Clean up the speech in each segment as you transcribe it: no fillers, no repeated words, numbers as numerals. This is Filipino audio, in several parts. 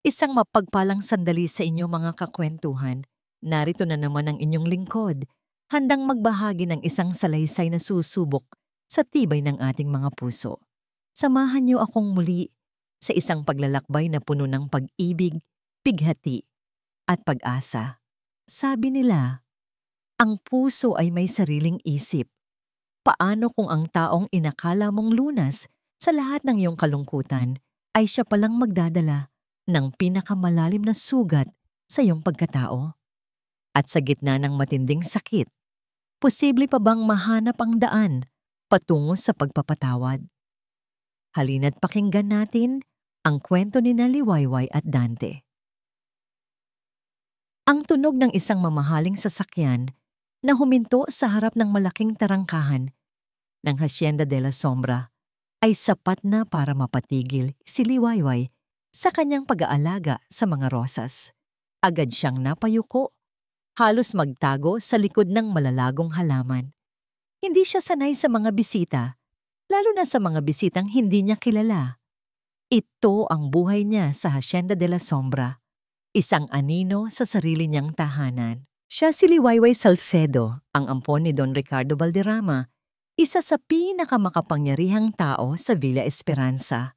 Isang mapagpalang sandali sa inyo mga kakwentuhan. Narito na naman ang inyong lingkod, handang magbahagi ng isang salaysay na susubok sa tibay ng ating mga puso. Samahan niyo akong muli sa isang paglalakbay na puno ng pag-ibig, pighati, at pag-asa. Sabi nila, ang puso ay may sariling isip. Paano kung ang taong inakala mong lunas sa lahat ng iyong kalungkutan ay siya palang magdadala ng pinakamalalim na sugat sa iyong pagkatao? At sa gitna ng matinding sakit, posible pa bang mahanap ang daan patungo sa pagpapatawad? Halina't pakinggan natin ang kwento ni Liwayway at Dante. Ang tunog ng isang mamahaling sasakyan na huminto sa harap ng malaking tarangkahan ng Hacienda de la Sombra ay sapat na para mapatigil si Liwayway sa kanyang pag-aalaga sa mga rosas. Agad siyang napayuko, halos magtago sa likod ng malalagong halaman. Hindi siya sanay sa mga bisita, lalo na sa mga bisitang hindi niya kilala. Ito ang buhay niya sa Hacienda de la Sombra, isang anino sa sarili niyang tahanan. Siya si Liwayway Salcedo, ang ampon ni Don Ricardo Valderrama, isa sa pinakamakapangyarihang tao sa Villa Esperanza.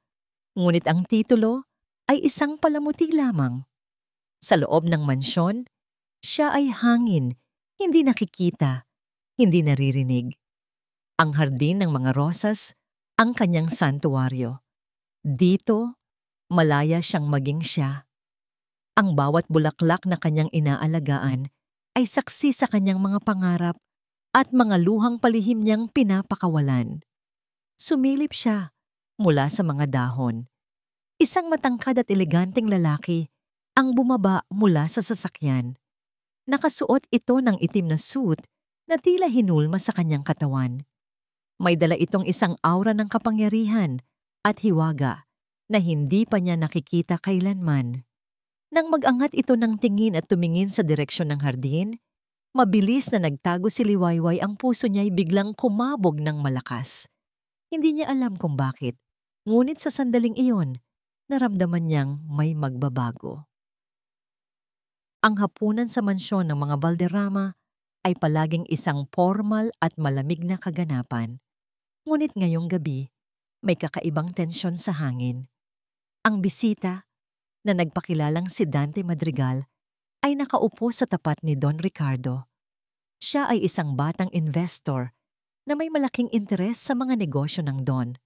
Ngunit ang titulo ay isang palamuti lamang. Sa loob ng mansyon, siya ay hangin, hindi nakikita, hindi naririnig. Ang hardin ng mga rosas, ang kanyang santuwaryo. Dito, malaya siyang maging siya. Ang bawat bulaklak na kanyang inaalagaan ay saksi sa kanyang mga pangarap at mga luhang palihim niyang pinapakawalan. Sumilip siya mula sa mga dahon. Isang matangkad at eleganteng lalaki ang bumaba mula sa sasakyan. Nakasuot ito ng itim na suit na tila hinulma sa kanyang katawan. May dala itong isang aura ng kapangyarihan at hiwaga na hindi pa niya nakikita kailanman. Nang mag-angat ito ng tingin at tumingin sa direksyon ng hardin, mabilis na nagtago si Liwayway, ang puso niya ay biglang kumabog ng malakas. Hindi niya alam kung bakit, ngunit sa sandaling iyon, naramdaman niyang may magbabago. Ang hapunan sa mansyon ng mga Valderrama ay palaging isang formal at malamig na kaganapan. Ngunit ngayong gabi, may kakaibang tensyon sa hangin. Ang bisita, na nagpakilalang si Dante Madrigal, ay nakaupo sa tapat ni Don Ricardo. Siya ay isang batang investor na may malaking interes sa mga negosyo ng Don.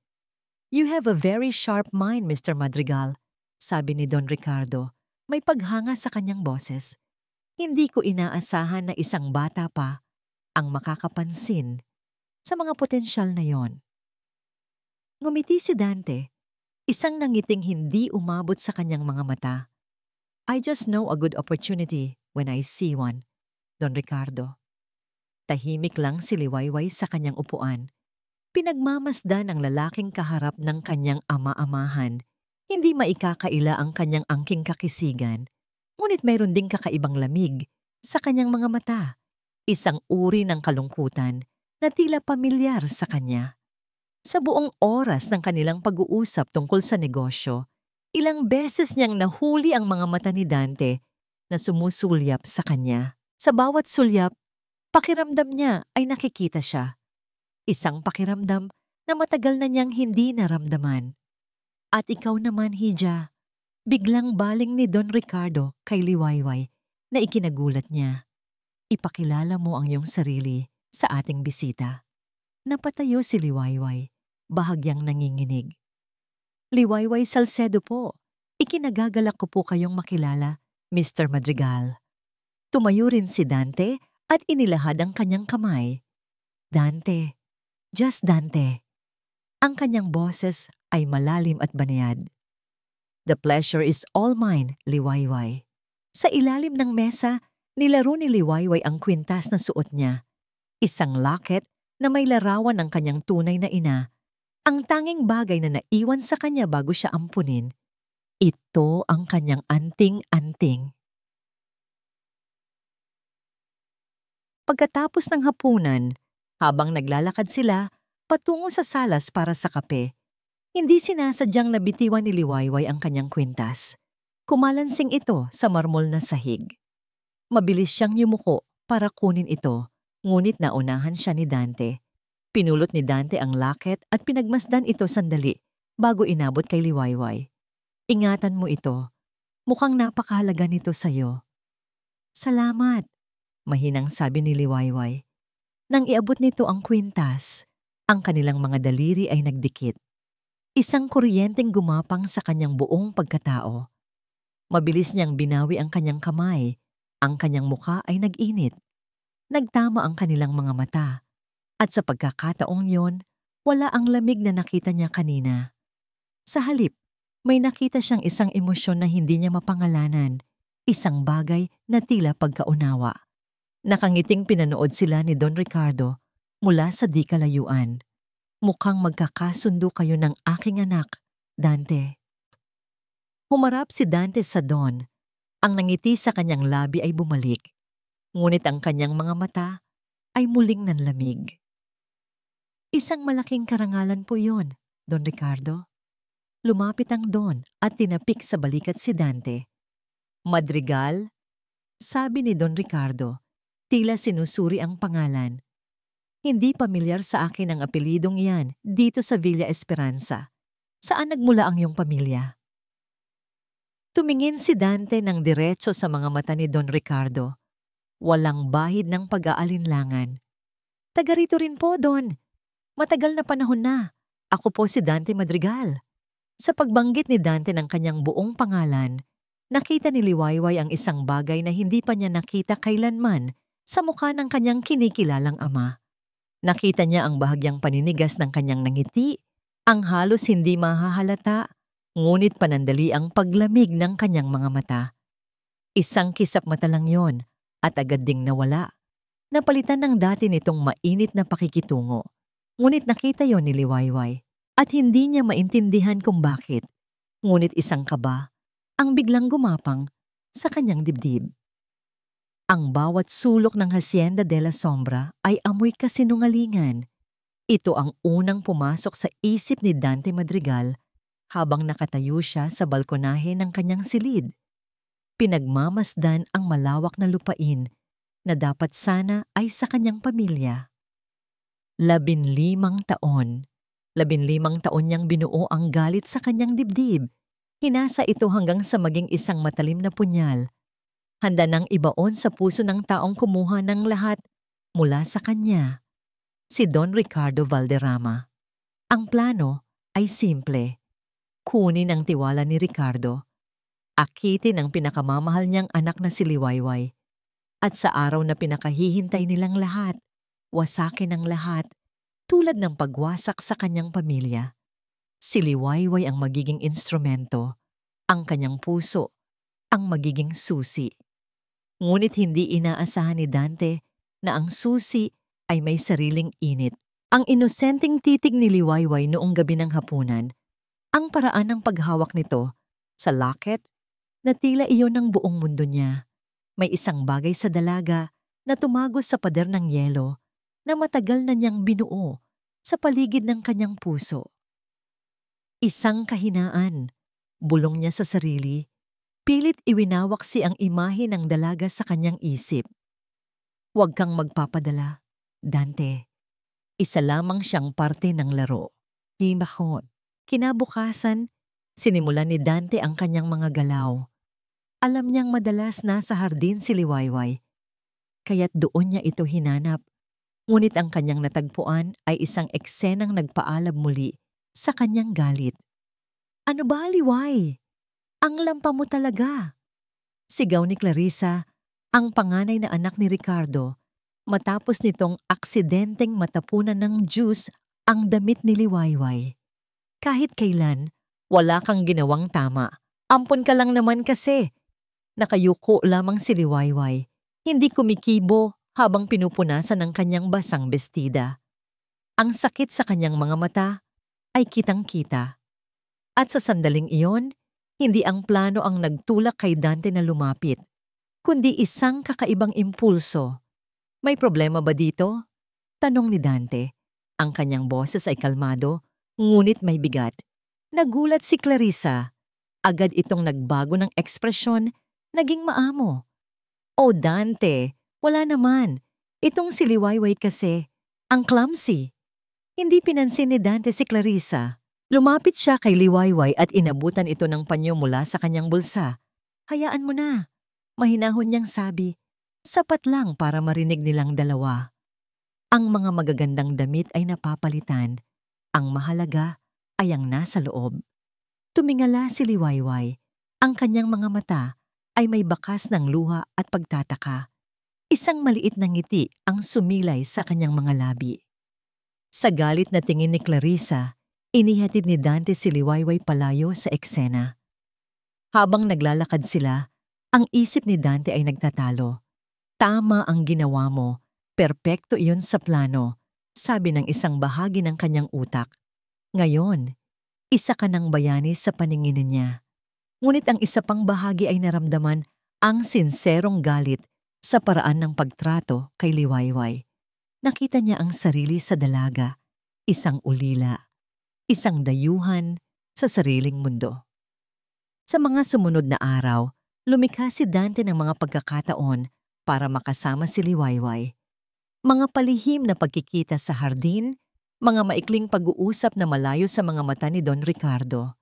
"You have a very sharp mind, Mr. Madrigal," sabi ni Don Ricardo, may paghanga sa kanyang boses. "Hindi ko inaasahan na isang bata pa ang makakapansin sa mga potensyal na yon." Ngumiti si Dante, isang nangiting hindi umabot sa kanyang mga mata. "I just know a good opportunity when I see one, Don Ricardo." Tahimik lang si Liwayway sa kanyang upuan. Pinagmamasdan ang lalaking kaharap ng kanyang ama-amahan. Hindi maikakaila ang kanyang angking kakisigan, ngunit mayroon ding kakaibang lamig sa kanyang mga mata. Isang uri ng kalungkutan na tila pamilyar sa kanya. Sa buong oras ng kanilang pag-uusap tungkol sa negosyo, ilang beses niyang nahuli ang mga mata ni Dante na sumusulyap sa kanya. Sa bawat sulyap, pakiramdam niya ay nakikita siya. Isang pakiramdam na matagal na niyang hindi naramdaman. "At ikaw naman, Hija," biglang baling ni Don Ricardo kay Liwayway na ikinagulat niya. "Ipakilala mo ang iyong sarili sa ating bisita." Napatayo si Liwayway, bahagyang nanginginig. "Liwayway Salcedo po. Ikinagagalak ko po kayong makilala, Mr. Madrigal." Tumayo rin si Dante at inilahad ang kanyang kamay. "Dante, just Dante." Ang kanyang boses ay malalim at banayad. "The pleasure is all mine, Liwayway." Sa ilalim ng mesa, nilaro ni Liwayway ang kwintas na suot niya. Isang locket na may larawan ng kanyang tunay na ina, ang tanging bagay na naiwan sa kanya bago siya ampunin. Ito ang kanyang anting-anting. Pagkatapos ng hapunan, habang naglalakad sila patungo sa salas para sa kape, hindi sinasadyang nabitiwan ni Liwayway ang kanyang kwintas. Kumalansing ito sa marmol na sahig. Mabilis siyang yumuko para kunin ito, ngunit naunahan siya ni Dante. Pinulot ni Dante ang locket at pinagmasdan ito sandali bago inabot kay Liwayway. Ingatan mo ito. Mukhang napakahalaga nito sa'yo. Salamat, mahinang sabi ni Liwayway. Nang iabot nito ang kwintas, ang kanilang mga daliri ay nagdikit. Isang kuryenteng gumapang sa kanyang buong pagkatao. Mabilis niyang binawi ang kanyang kamay. Ang kanyang muka ay nag-init. Nagtama ang kanilang mga mata. At sa pagkakataong yon, wala ang lamig na nakita niya kanina. Sa halip, may nakita siyang isang emosyon na hindi niya mapangalanan. Isang bagay na tila pagkaunawa. Nakangiting pinanood sila ni Don Ricardo mula sa di kalayuan. Mukhang magkakasundo kayo ng aking anak, Dante. Humarap si Dante sa Don. Ang nangiti sa kanyang labi ay bumalik. Ngunit ang kanyang mga mata ay muling nanlamig. Isang malaking karangalan po yon, Don Ricardo. Lumapit ang Don at tinapik sa balikat si Dante. Madrigal? Sabi ni Don Ricardo, tila sinusuri ang pangalan. Hindi pamilyar sa akin ang apelidong yan dito sa Villa Esperanza. Saan nagmula ang iyong pamilya? Tumingin si Dante ng diretso sa mga mata ni Don Ricardo. Walang bahid ng pag-aalinlangan. Taga rito rin po, Don. Matagal na panahon na. Ako po si Dante Madrigal. Sa pagbanggit ni Dante ng kanyang buong pangalan, nakita ni Liwayway ang isang bagay na hindi pa niya nakita kailanman sa mukha ng kanyang kinikilalang ama. Nakita niya ang bahagyang paninigas ng kanyang nangiti, ang halos hindi mahahalata, ngunit panandali ang paglamig ng kanyang mga mata. Isang kisap mata lang yon at agad ding nawala. Napalitan ng dati nitong mainit na pakikitungo. Ngunit nakita yon ni Liwayway at hindi niya maintindihan kung bakit. Ngunit isang kaba ang biglang gumapang sa kanyang dibdib. Ang bawat sulok ng Hacienda de la Sombra ay amoy kasinungalingan. Ito ang unang pumasok sa isip ni Dante Madrigal habang nakatayo siya sa balkonahe ng kanyang silid. Pinagmamasdan ang malawak na lupain na dapat sana ay sa kanyang pamilya. 15 taon. 15 taon niyang binuo ang galit sa kanyang dibdib. Hinasa ito hanggang sa maging isang matalim na punyal. Handa nang ibaon sa puso ng taong kumuha ng lahat mula sa kanya. Si Don Ricardo Valderrama. Ang plano ay simple. Kunin ang tiwala ni Ricardo. Akitin ang pinakamamahal niyang anak na si Liwayway. At sa araw na pinakahihintay nilang lahat, wasakin ang lahat tulad ng pagwasak sa kanyang pamilya. Si Liwayway ang magiging instrumento, ang kanyang puso, ang magiging susi. Ngunit hindi inaasahan ni Dante na ang susi ay may sariling init. Ang inosenteng titig ni Liwayway noong gabi ng hapunan, ang paraan ng paghawak nito sa locket na tila iyon ng buong mundo niya. May isang bagay sa dalaga na tumagos sa pader ng yelo na matagal na niyang binuo sa paligid ng kanyang puso. Isang kahinaan, bulong niya sa sarili. Pilit iwinawaksi ang imahe ng dalaga sa kanyang isip. Huwag kang magpapadala, Dante. Isa lamang siyang parte ng laro. Himakot. Kinabukasan, sinimulan ni Dante ang kanyang mga galaw. Alam niyang madalas nasa hardin si Liwayway, kaya't doon niya ito hinanap. Ngunit ang kanyang natagpuan ay isang eksenang nagpaalab muli sa kanyang galit. Ano ba, Liway? Ang lampa mo talaga. Sigaw ni Clarissa, ang panganay na anak ni Ricardo, matapos nitong aksidenteng matapunan ng juice ang damit ni Liwayway. Kahit kailan, wala kang ginawang tama. Ampon ka lang naman kasi. Nakayuko lamang si Liwayway, hindi kumikibo habang pinupunasan ng kanyang basang bestida. Ang sakit sa kanyang mga mata ay kitang-kita. At sa sandaling iyon, hindi ang plano ang nagtulak kay Dante na lumapit, kundi isang kakaibang impulso. May problema ba dito? Tanong ni Dante. Ang kanyang boses ay kalmado, ngunit may bigat. Nagulat si Clarissa. Agad itong nagbago ng ekspresyon, naging maamo. "Oh Dante, wala naman. Itong si Liwayway kasi, ang clumsy." Hindi pinansin ni Dante si Clarissa. Lumapit siya kay Liwayway at inabutan ito ng panyo mula sa kanyang bulsa. "Hayaan mo na." Mahinahon niyang sabi. Sapat lang para marinig nilang dalawa. Ang mga magagandang damit ay napapalitan. Ang mahalaga ay ang nasa loob. Tumingala si Liwayway. Ang kanyang mga mata ay may bakas ng luha at pagtataka. Isang maliit na ngiti ang sumilay sa kanyang mga labi. Sa galit na tingin ni Clarissa, inihatid ni Dante si Liwayway palayo sa eksena. Habang naglalakad sila, ang isip ni Dante ay nagtatalo. "Tama ang ginawa mo. Perpekto iyon sa plano," sabi ng isang bahagi ng kanyang utak. "Ngayon, isa ka ng bayani sa paningin niya." Ngunit ang isa pang bahagi ay naramdaman ang sinserong galit sa paraan ng pagtrato kay Liwayway. Nakita niya ang sarili sa dalaga, isang ulila, isang dayuhan sa sariling mundo. Sa mga sumunod na araw, lumikha si Dante ng mga pagkakataon para makasama si Liwayway. Mga palihim na pagkikita sa hardin, mga maikling pag-uusap na malayo sa mga mata ni Don Ricardo.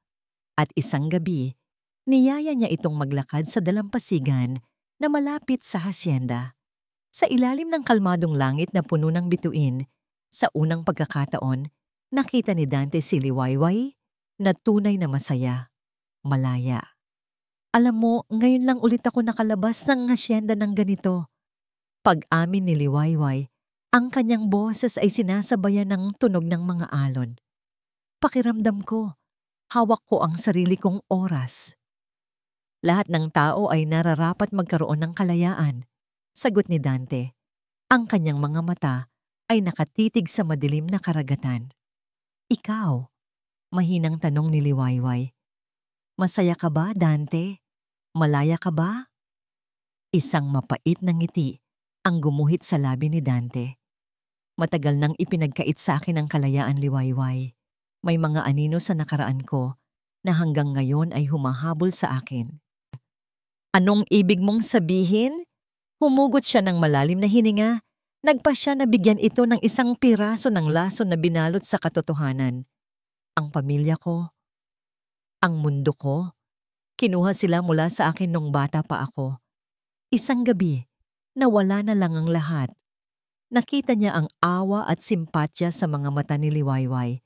At isang gabi, niyaya niya itong maglakad sa dalampasigan na malapit sa hasyenda. Sa ilalim ng kalmadong langit na puno ng bituin, sa unang pagkakataon, nakita ni Dante si Liwayway na tunay na masaya, malaya. "Alam mo, ngayon lang ulit ako nakalabas ng hasyenda ng ganito." Pag-amin ni Liwayway, ang kanyang boses ay sinasabayan ng tunog ng mga alon. "Pakiramdam ko, hawak ko ang sarili kong oras." "Lahat ng tao ay nararapat magkaroon ng kalayaan," sagot ni Dante. Ang kanyang mga mata ay nakatitig sa madilim na karagatan. "Ikaw?" mahinang tanong ni Liwayway. "Masaya ka ba, Dante? Malaya ka ba?" Isang mapait na ngiti ang gumuhit sa labi ni Dante. "Matagal nang ipinagkait sa akin ang kalayaan, Liwayway. May mga anino sa nakaraan ko na hanggang ngayon ay humahabol sa akin." "Anong ibig mong sabihin?" Humugot siya ng malalim na hininga. Nagpa siya na bigyan ito ng isang piraso ng lason na binalot sa katotohanan. "Ang pamilya ko, ang mundo ko, kinuha sila mula sa akin nung bata pa ako. Isang gabi, nawala na lang ang lahat." Nakita niya ang awa at simpatya sa mga mata ni Liwayway.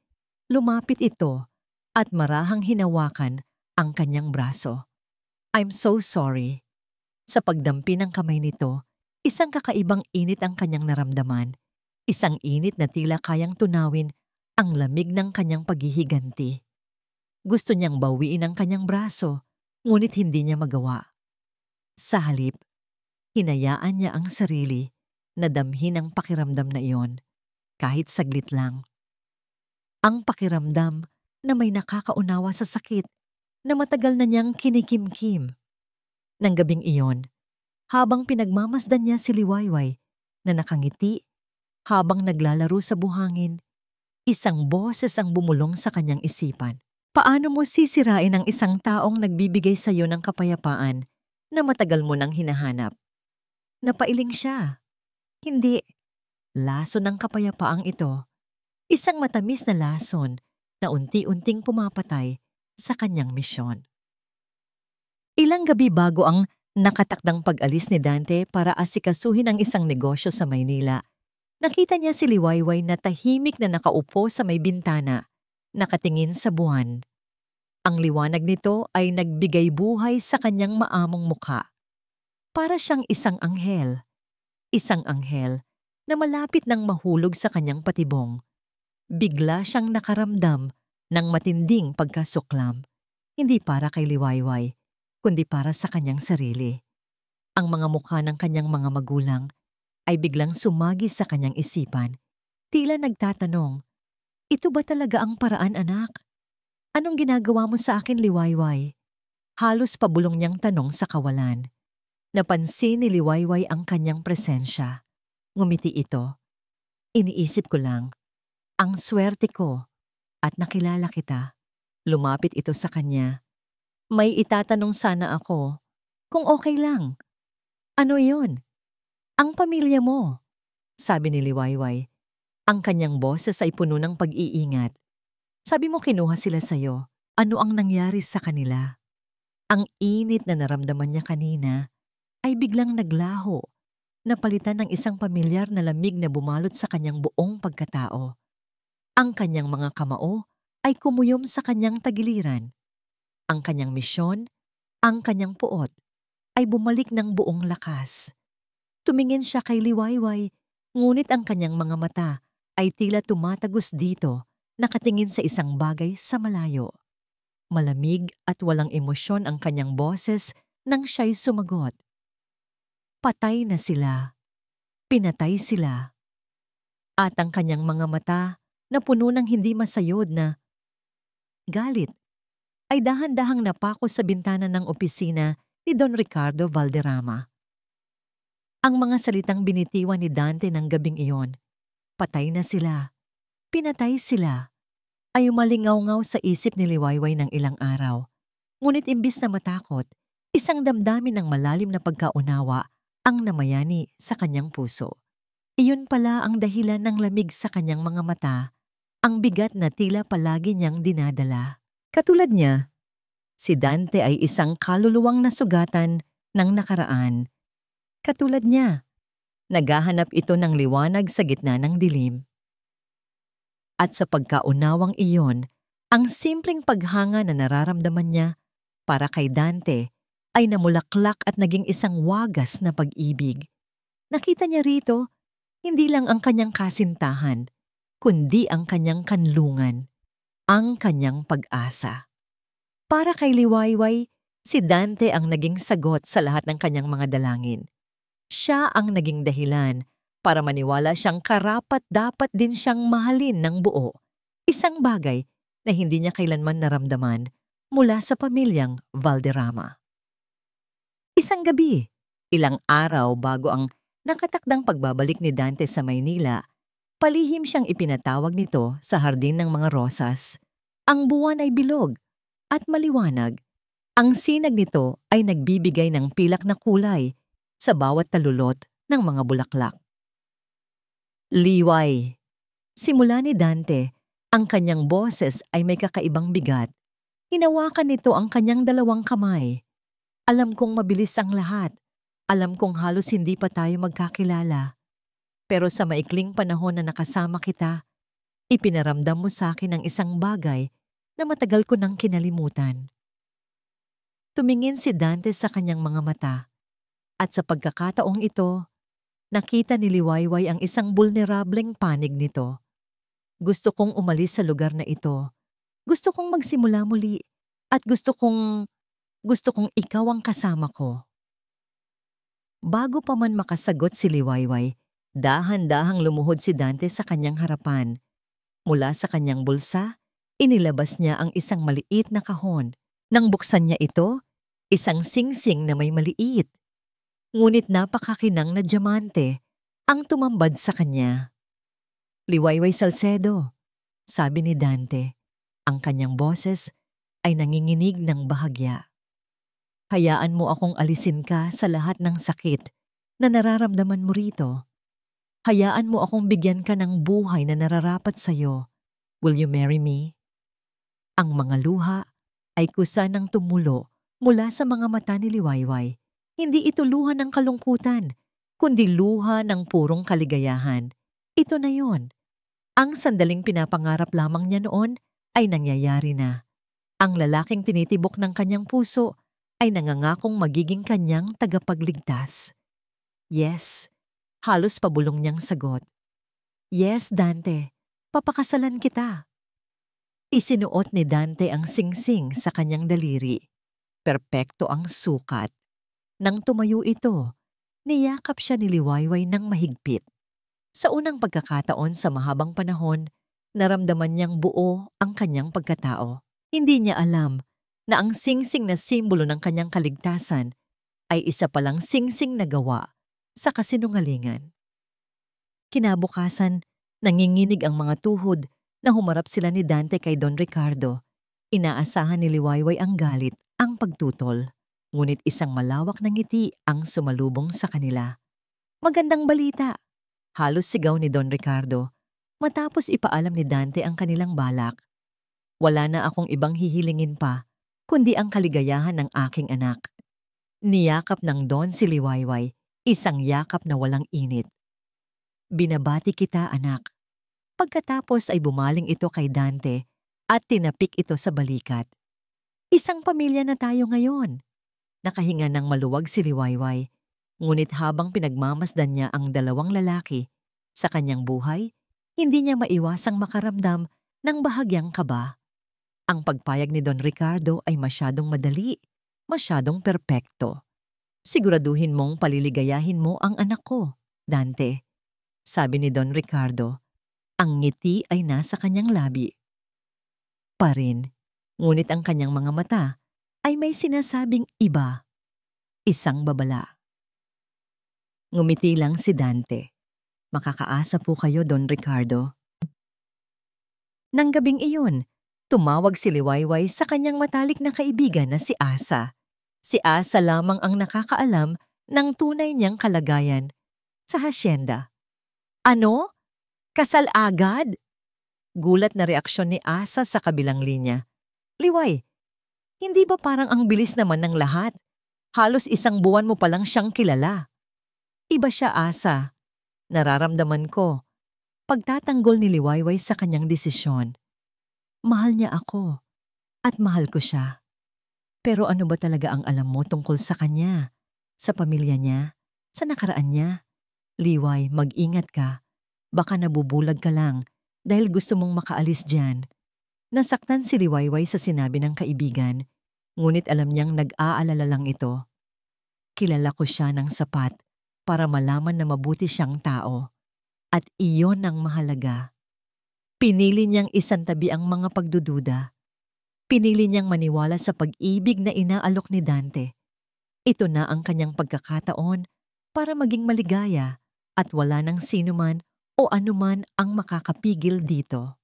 Lumapit ito at marahang hinawakan ang kanyang braso. "I'm so sorry." Sa pagdampi ng kamay nito, isang kakaibang init ang kanyang naramdaman. Isang init na tila kayang tunawin ang lamig ng kanyang paghihiganti. Gusto niyang bawiin ang kanyang braso, ngunit hindi niya magawa. Sa halip, hinayaan niya ang sarili na damhin ang pakiramdam na iyon, kahit saglit lang. Ang pakiramdam na may nakakaunawa sa sakit na matagal na niyang kinikimkim. Nang gabing iyon, habang pinagmamasdan niya si Liwayway na nakangiti habang naglalaro sa buhangin, isang boses ang bumulong sa kanyang isipan. "Paano mo sisirain ang isang taong nagbibigay sa iyo ng kapayapaan na matagal mo nang hinahanap?" Napailing siya. "Hindi. Lason ng kapayapaang ito. Isang matamis na lason na unti-unting pumapatay sa kanyang misyon." Ilang gabi bago ang nakatakdang pag-alis ni Dante para asikasuhin ang isang negosyo sa Maynila, nakita niya si Liwayway na tahimik na nakaupo sa may bintana, nakatingin sa buwan. Ang liwanag nito ay nagbigay buhay sa kanyang maamong mukha. Para siyang isang anghel na malapit nang mahulog sa kanyang patibong. Bigla siyang nakaramdam ng matinding pagkasuklam, hindi para kay Liwayway, kundi para sa kanyang sarili. Ang mga mukha ng kanyang mga magulang ay biglang sumagi sa kanyang isipan. Tila nagtatanong, "Ito ba talaga ang paraan, anak? Anong ginagawa mo sa akin, Liwayway?" Halos pabulong niyang tanong sa kawalan. Napansin ni Liwayway ang kanyang presensya. Ngumiti ito. "Iniisip ko lang, ang swerte ko at nakilala kita." Lumapit ito sa kanya. May itatanong sana ako, kung okay lang. Ano yon? Ang pamilya mo, sabi ni Liwayway. Ang kanyang boses ay puno ng pag-iingat. Sabi mo kinuha sila sa'yo. Ano ang nangyari sa kanila? Ang init na naramdaman niya kanina ay biglang naglaho, napalitan ng isang pamilyar na lamig na bumalot sa kanyang buong pagkatao. Ang kanyang mga kamao ay kumuyom sa kanyang tagiliran. Ang kanyang misyon, ang kanyang puot, ay bumalik ng buong lakas. Tumingin siya kay Liwayway, ngunit ang kanyang mga mata ay tila tumatagos dito, nakatingin sa isang bagay sa malayo. Malamig at walang emosyon ang kanyang boses nang siya'y sumagot. Patay na sila. Pinatay sila. At ang kanyang mga mata na puno ng hindi masayod na galit ay dahan-dahang napako sa bintana ng opisina ni Don Ricardo Valderrama. Ang mga salitang binitiwan ni Dante ng gabing iyon, patay na sila, pinatay sila, ay umalingaw-ngaw sa isip ni Liwayway ng ilang araw. Ngunit imbis na matakot, isang damdamin ng malalim na pagkaunawa ang namayani sa kanyang puso. Iyon pala ang dahilan ng lamig sa kanyang mga mata, ang bigat na tila palagi niyang dinadala. Katulad niya, si Dante ay isang kaluluwang nasugatan ng nakaraan. Katulad niya, naghahanap ito ng liwanag sa gitna ng dilim. At sa pagkaunawang iyon, ang simpleng paghanga na nararamdaman niya para kay Dante ay namulaklak at naging isang wagas na pag-ibig. Nakita niya rito, hindi lang ang kanyang kasintahan, kundi ang kanyang kanlungan, ang kanyang pag-asa. Para kay Liwayway, si Dante ang naging sagot sa lahat ng kanyang mga dalangin. Siya ang naging dahilan para maniwala siyang karapat-dapat din siyang mahalin ng buo, isang bagay na hindi niya kailanman naramdaman mula sa pamilyang Valderrama. Isang gabi, ilang araw bago ang nakatakdang pagbabalik ni Dante sa Maynila, palihim siyang ipinatawag nito sa hardin ng mga rosas. Ang buwan ay bilog at maliwanag. Ang sinag nito ay nagbibigay ng pilak na kulay sa bawat talulot ng mga bulaklak. Liway. Simula ni Dante, ang kanyang boses ay may kakaibang bigat. Hinawakan nito ang kanyang dalawang kamay. Alam kong mabilis ang lahat. Alam kong halos hindi pa tayo magkakilala. Pero sa maikling panahon na nakasama kita, ipinaramdam mo sa akin ang isang bagay na matagal ko nang kinalimutan. Tumingin si Dante sa kanyang mga mata. At sa pagkakataong ito, nakita ni Liwayway ang isang vulnerableng panig nito. Gusto kong umalis sa lugar na ito. Gusto kong magsimula muli. At gusto kong ikaw ang kasama ko. Bago pa man makasagot si Liwayway, dahan-dahang lumuhod si Dante sa kanyang harapan. Mula sa kanyang bulsa, inilabas niya ang isang maliit na kahon. Nang buksan niya ito, isang singsing na may maliit, ngunit napakakinang na diamante ang tumambad sa kanya. Liwayway Salcedo, sabi ni Dante. Ang kanyang boses ay nanginginig ng bahagya. Hayaan mo akong alisin ka sa lahat ng sakit na nararamdaman mo rito. Hayaan mo akong bigyan ka ng buhay na nararapat sa'yo. Will you marry me? Ang mga luha ay kusa ng tumulo mula sa mga mata ni Liwayway. Hindi ito luha ng kalungkutan, kundi luha ng purong kaligayahan. Ito na yon. Ang sandaling pinapangarap lamang niya noon ay nangyayari na. Ang lalaking tinitibok ng kanyang puso ay nangangakong magiging kanyang tagapagligtas. Yes, halos pabulong niyang sagot. Yes, Dante, papakasalan kita. Isinuot ni Dante ang singsing sa kanyang daliri. Perpekto ang sukat. Nang tumayo ito, niyakap siya ni Liwayway ng mahigpit. Sa unang pagkakataon sa mahabang panahon, naramdaman niyang buo ang kanyang pagkatao. Hindi niya alam na ang singsing na simbolo ng kanyang kaligtasan ay isa palang singsing na gawa sa kasinungalingan. Kinabukasan, nanginginig ang mga tuhod na humarap sila ni Dante kay Don Ricardo. Inaasahan ni Liwayway ang galit ang pagtutol, ngunit isang malawak na ngiti ang sumalubong sa kanila. Magandang balita! Halos sigaw ni Don Ricardo matapos ipaalam ni Dante ang kanilang balak. Wala na akong ibang hihilingin pa, kundi ang kaligayahan ng aking anak. Niyakap ng Don si Liwayway, isang yakap na walang init. Binabati kita, anak. Pagkatapos ay bumaling ito kay Dante at tinapik ito sa balikat. Isang pamilya na tayo ngayon. Nakahinga ng maluwag si Liwayway, ngunit habang pinagmamasdan niya ang dalawang lalaki sa kanyang buhay, hindi niya maiwasang makaramdam ng bahagyang kaba. Ang pagpayag ni Don Ricardo ay masyadong madali, masyadong perpekto. Siguraduhin mong paliligayahin mo ang anak ko, Dante. Sabi ni Don Ricardo, ang ngiti ay nasa kanyang labi. Pa rin, ngunit ang kanyang mga mata ay may sinasabing iba, isang babala. Ngumiti lang si Dante. Makakaasa po kayo, Don Ricardo. Nang gabing iyon, tumawag si Liwayway sa kanyang matalik na kaibigan na si Asa. Si Asa lamang ang nakakaalam ng tunay niyang kalagayan sa hasyenda. Ano? Kasal agad? Gulat na reaksyon ni Asa sa kabilang linya. Liway, hindi ba parang ang bilis naman ng lahat? Halos isang buwan mo palang siyang kilala. Iba siya, Asa. Nararamdaman ko. Pagtatanggol ni Liwayway sa kanyang desisyon. Mahal niya ako at mahal ko siya. Pero ano ba talaga ang alam mo tungkol sa kanya, sa pamilya niya, sa nakaraan niya? Liway, mag-ingat ka. Baka nabubulag ka lang dahil gusto mong makaalis dyan. Nasaktan si Liwayway sa sinabi ng kaibigan, ngunit alam niyang nag-aalala lang ito. Kilala ko siya ng sapat para malaman na mabuti siyang tao. At iyon ang mahalaga. Pinili niyang isantabi ang mga pagdududa. Pinili niyang maniwala sa pag-ibig na inaalok ni Dante. Ito na ang kanyang pagkakataon para maging maligaya at wala nang sinuman o anuman ang makakapigil dito.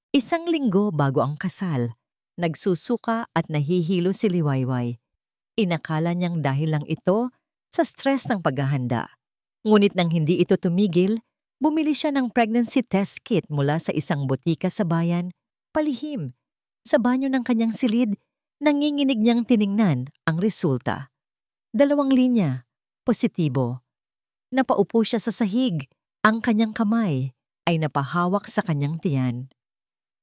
Isang linggo bago ang kasal, nagsusuka at nahihilo si Liwayway. Inakala niyang dahil lang ito sa stress ng paghahanda. Ngunit nang hindi ito tumigil, bumili siya ng pregnancy test kit mula sa isang botika sa bayan, palihim. Sa banyo ng kanyang silid, nanginginig niyang tiningnan ang resulta. 2 linya, positibo. Napaupo siya sa sahig, ang kanyang kamay ay napahawak sa kanyang tiyan.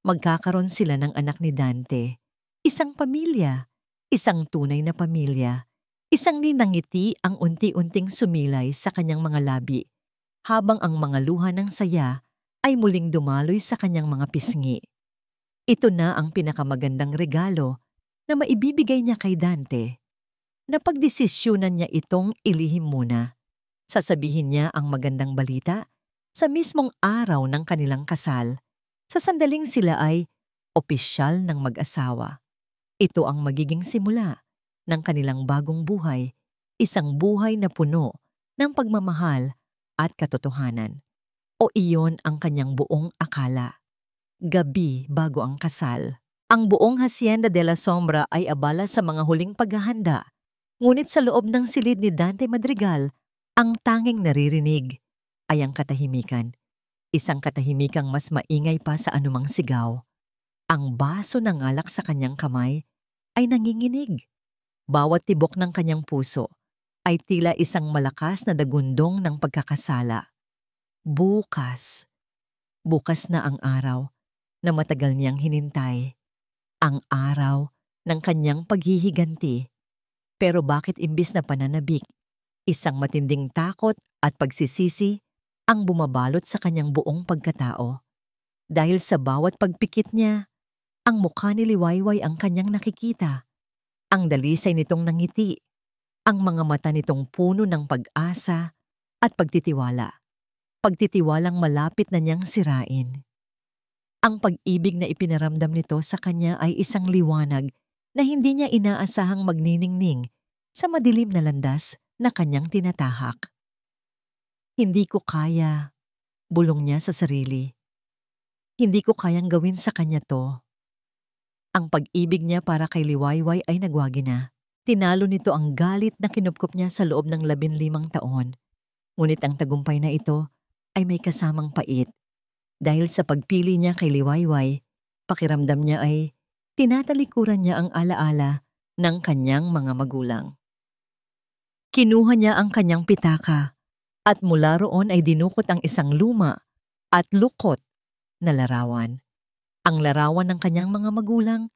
Magkakaroon sila ng anak ni Dante. Isang pamilya, isang tunay na pamilya. Isang ninangiti ang unti-unting sumilay sa kanyang mga labi, habang ang mga luha ng saya ay muling dumaloy sa kanyang mga pisngi. Ito na ang pinakamagandang regalo na maibibigay niya kay Dante. Napagdesisyonan niya itong ilihim muna. Sasabihin niya ang magandang balita sa mismong araw ng kanilang kasal, sa sandaling sila ay opisyal ng mag-asawa. Ito ang magiging simula ng kanilang bagong buhay, isang buhay na puno ng pagmamahal at katotohanan. O iyon ang kanyang buong akala. Gabi bago ang kasal, ang buong Hacienda de la Sombra ay abala sa mga huling paghahanda. Ngunit sa loob ng silid ni Dante Madrigal, ang tanging naririnig ay ang katahimikan. Isang katahimikang mas maingay pa sa anumang sigaw. Ang baso ng alak sa kanyang kamay ay nanginginig. Bawat tibok ng kanyang puso ay tila isang malakas na dagundong ng pagkakasala. Bukas. Bukas na ang araw na matagal niyang hinintay. Ang araw ng kanyang paghihiganti. Pero bakit imbis na pananabik, isang matinding takot at pagsisisi ang bumabalot sa kanyang buong pagkatao. Dahil sa bawat pagpikit niya, ang mukha ni Liwayway ang kanyang nakikita. Ang dalisay nitong nangiti, ang mga mata nitong puno ng pag-asa at pagtitiwala. Pagtitiwalang malapit na niyang sirain. Ang pag-ibig na ipinaramdam nito sa kanya ay isang liwanag na hindi niya inaasahang magniningning sa madilim na landas na kanyang tinatahak. Hindi ko kaya, bulong niya sa sarili. Hindi ko kayang gawin sa kanya to. Ang pag-ibig niya para kay Liwayway ay nagwagi na. Tinalo nito ang galit na kinupkup niya sa loob ng 15 taon. Ngunit ang tagumpay na ito ay may kasamang pait. Dahil sa pagpili niya kay Liwayway, pakiramdam niya ay tinatalikuran niya ang alaala ng kanyang mga magulang. Kinuha niya ang kanyang pitaka at mula roon ay dinukot ang isang luma at lukot na larawan. Ang larawan ng kanyang mga magulang,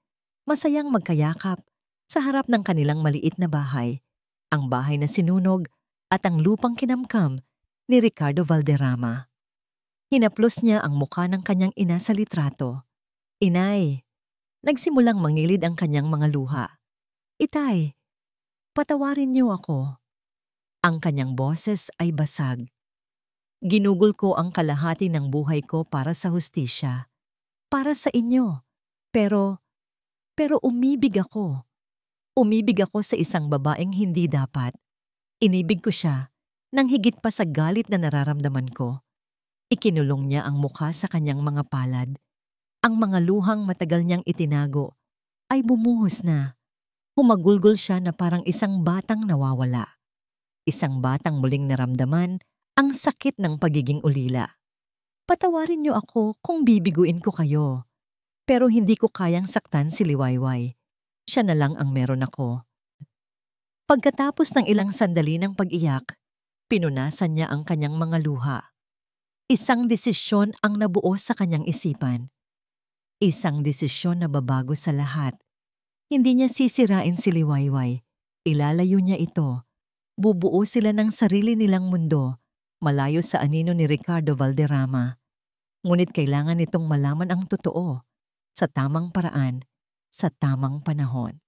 masayang magkayakap sa harap ng kanilang maliit na bahay, ang bahay na sinunog at ang lupang kinamkam ni Ricardo Valderrama. Hinaplos niya ang mukha ng kanyang ina sa litrato. Inay, nagsimulang mangilid ang kanyang mga luha. Itay, patawarin niyo ako. Ang kanyang boses ay basag. Ginugol ko ang kalahati ng buhay ko para sa hustisya. Para sa inyo. Pero umibig ako. Umibig ako sa isang babaeng hindi dapat. Inibig ko siya nang higit pa sa galit na nararamdaman ko. Ikinulong niya ang mukha sa kanyang mga palad. Ang mga luhang matagal niyang itinago ay bumuhos na. Humagulgol siya na parang isang batang nawawala. Isang batang muling naramdaman ang sakit ng pagiging ulila. Patawarin niyo ako kung bibiguin ko kayo. Pero hindi ko kayang saktan si Liwayway. Siya na lang ang meron ako. Pagkatapos ng ilang sandali ng pag-iyak, pinunasan niya ang kanyang mga luha. Isang desisyon ang nabuo sa kanyang isipan. Isang desisyon na babago sa lahat. Hindi niya sisirain si Liwayway. Ilalayo niya ito. Bubuo sila ng sarili nilang mundo, malayo sa anino ni Ricardo Valderrama. Ngunit kailangan nitong malaman ang totoo, sa tamang paraan, sa tamang panahon.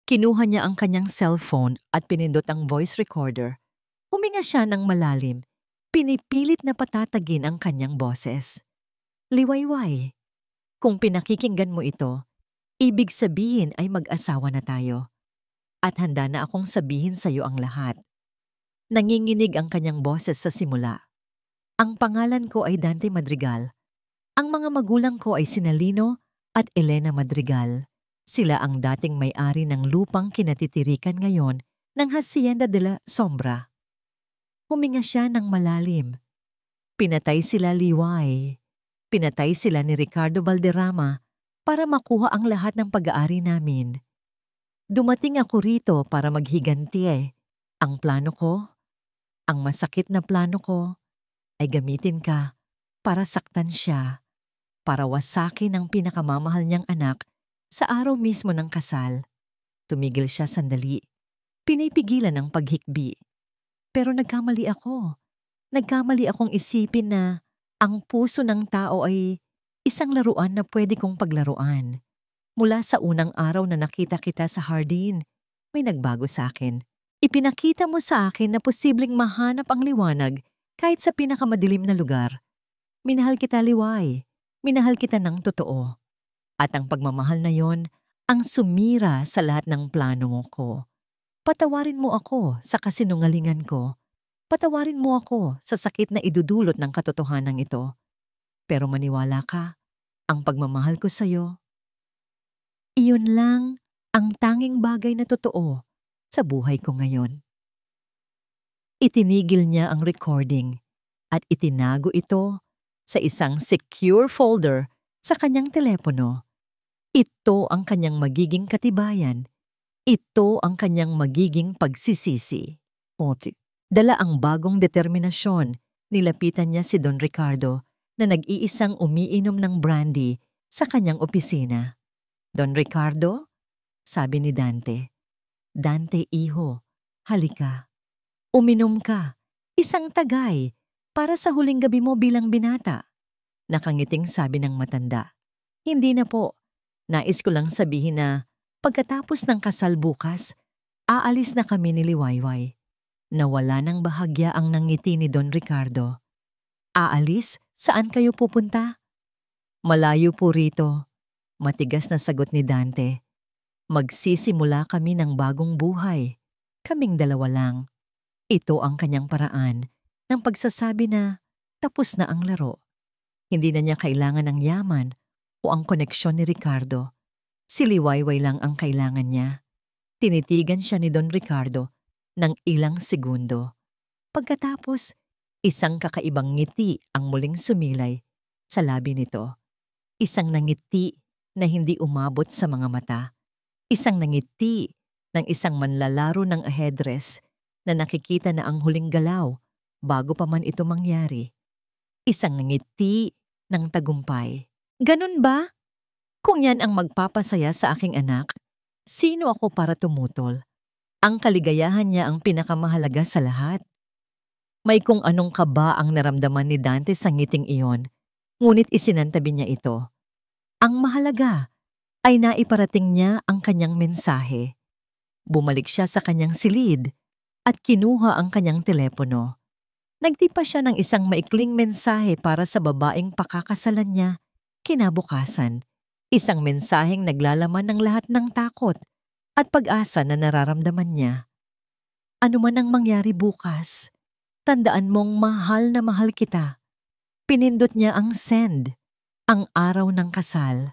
Kinuha niya ang kanyang cellphone at pinindot ang voice recorder. Huminga siya ng malalim, pinipilit na patatagin ang kanyang boses. Liwayway, kung pinakikinggan mo ito, ibig sabihin ay mag-asawa na tayo. At handa na akong sabihin sa iyo ang lahat. Nanginginig ang kanyang boses sa simula. Ang pangalan ko ay Dante Madrigal. Ang mga magulang ko ay sina Lino at Elena Madrigal. Sila ang dating may-ari ng lupang kinatitirikan ngayon ng Hacienda de la Sombra. Huminga siya ng malalim. Pinatay sila Liway. Pinatay sila ni Ricardo Valderrama para makuha ang lahat ng pag-aari namin. Dumating ako rito para maghiganti eh. Ang plano ko, ang masakit na plano ko, ay gamitin ka para saktan siya, para wasakin ang pinakamamahal niyang anak sa araw mismo ng kasal. Tumigil siya sandali. Pinipigilan ang paghikbi. Pero nagkamali ako. Nagkamali akong isipin na ang puso ng tao ay isang laruan na pwede kong paglaruan. Mula sa unang araw na nakita kita sa hardin, may nagbago sa akin. Ipinakita mo sa akin na posibleng mahanap ang liwanag kahit sa pinakamadilim na lugar. Minahal kita, Liway. Minahal kita ng totoo. At ang pagmamahal na yon ang sumira sa lahat ng plano mo ko. Patawarin mo ako sa kasinungalingan ko. Patawarin mo ako sa sakit na idudulot ng katotohanan ito. Pero maniwala ka, ang pagmamahal ko sa'yo, iyon lang ang tanging bagay na totoo sa buhay ko ngayon. Itinigil niya ang recording at itinago ito sa isang secure folder sa kanyang telepono. Ito ang kanyang magiging katibayan. Ito ang kanyang magiging pagsisisi. Dala ang bagong determinasyon, nilapitan niya si Don Ricardo na nag-iisang umiinom ng brandy sa kanyang opisina. Don Ricardo, sabi ni Dante. Dante, iho, halika. Uminom ka, isang tagay, para sa huling gabi mo bilang binata. Nakangiting sabi ng matanda. Hindi na po. Nais ko lang sabihin na pagkatapos ng kasal bukas, aalis na kami ni Liwayway. Nawala ng bahagya ang nangiti ni Don Ricardo. Aalis? Saan kayo pupunta? Malayo po rito. Matigas na sagot ni Dante. Magsisimula kami ng bagong buhay. Kaming dalawa lang. Ito ang kanyang paraan ng pagsasabi na tapos na ang laro. Hindi na niya kailangan ng yaman o ang koneksyon ni Ricardo. Si Liwayway lang ang kailangan niya. Tinitigan siya ni Don Ricardo ng ilang segundo. Pagkatapos, isang kakaibang ngiti ang muling sumilay sa labi nito. Isang nangiti na hindi umabot sa mga mata. Isang nangiti ng isang manlalaro ng aheadress na nakikita na ang huling galaw bago pa man ito mangyari. Isang nangiti ng tagumpay. Ganun ba? Kung yan ang magpapasaya sa aking anak, sino ako para tumutol? Ang kaligayahan niya ang pinakamahalaga sa lahat. May kung anong kaba ang naramdaman ni Dante sa ngiting iyon, ngunit isinantabi niya ito. Ang mahalaga ay naiparating niya ang kanyang mensahe. Bumalik siya sa kanyang silid at kinuha ang kanyang telepono. Nagtipa siya ng isang maikling mensahe para sa babaeng pakakasalan niya kinabukasan. Isang mensaheng naglalaman ng lahat ng takot at pag-asa na nararamdaman niya. Ano man ang mangyari bukas, tandaan mong mahal na mahal kita. Pinindot niya ang send, ang araw ng kasal.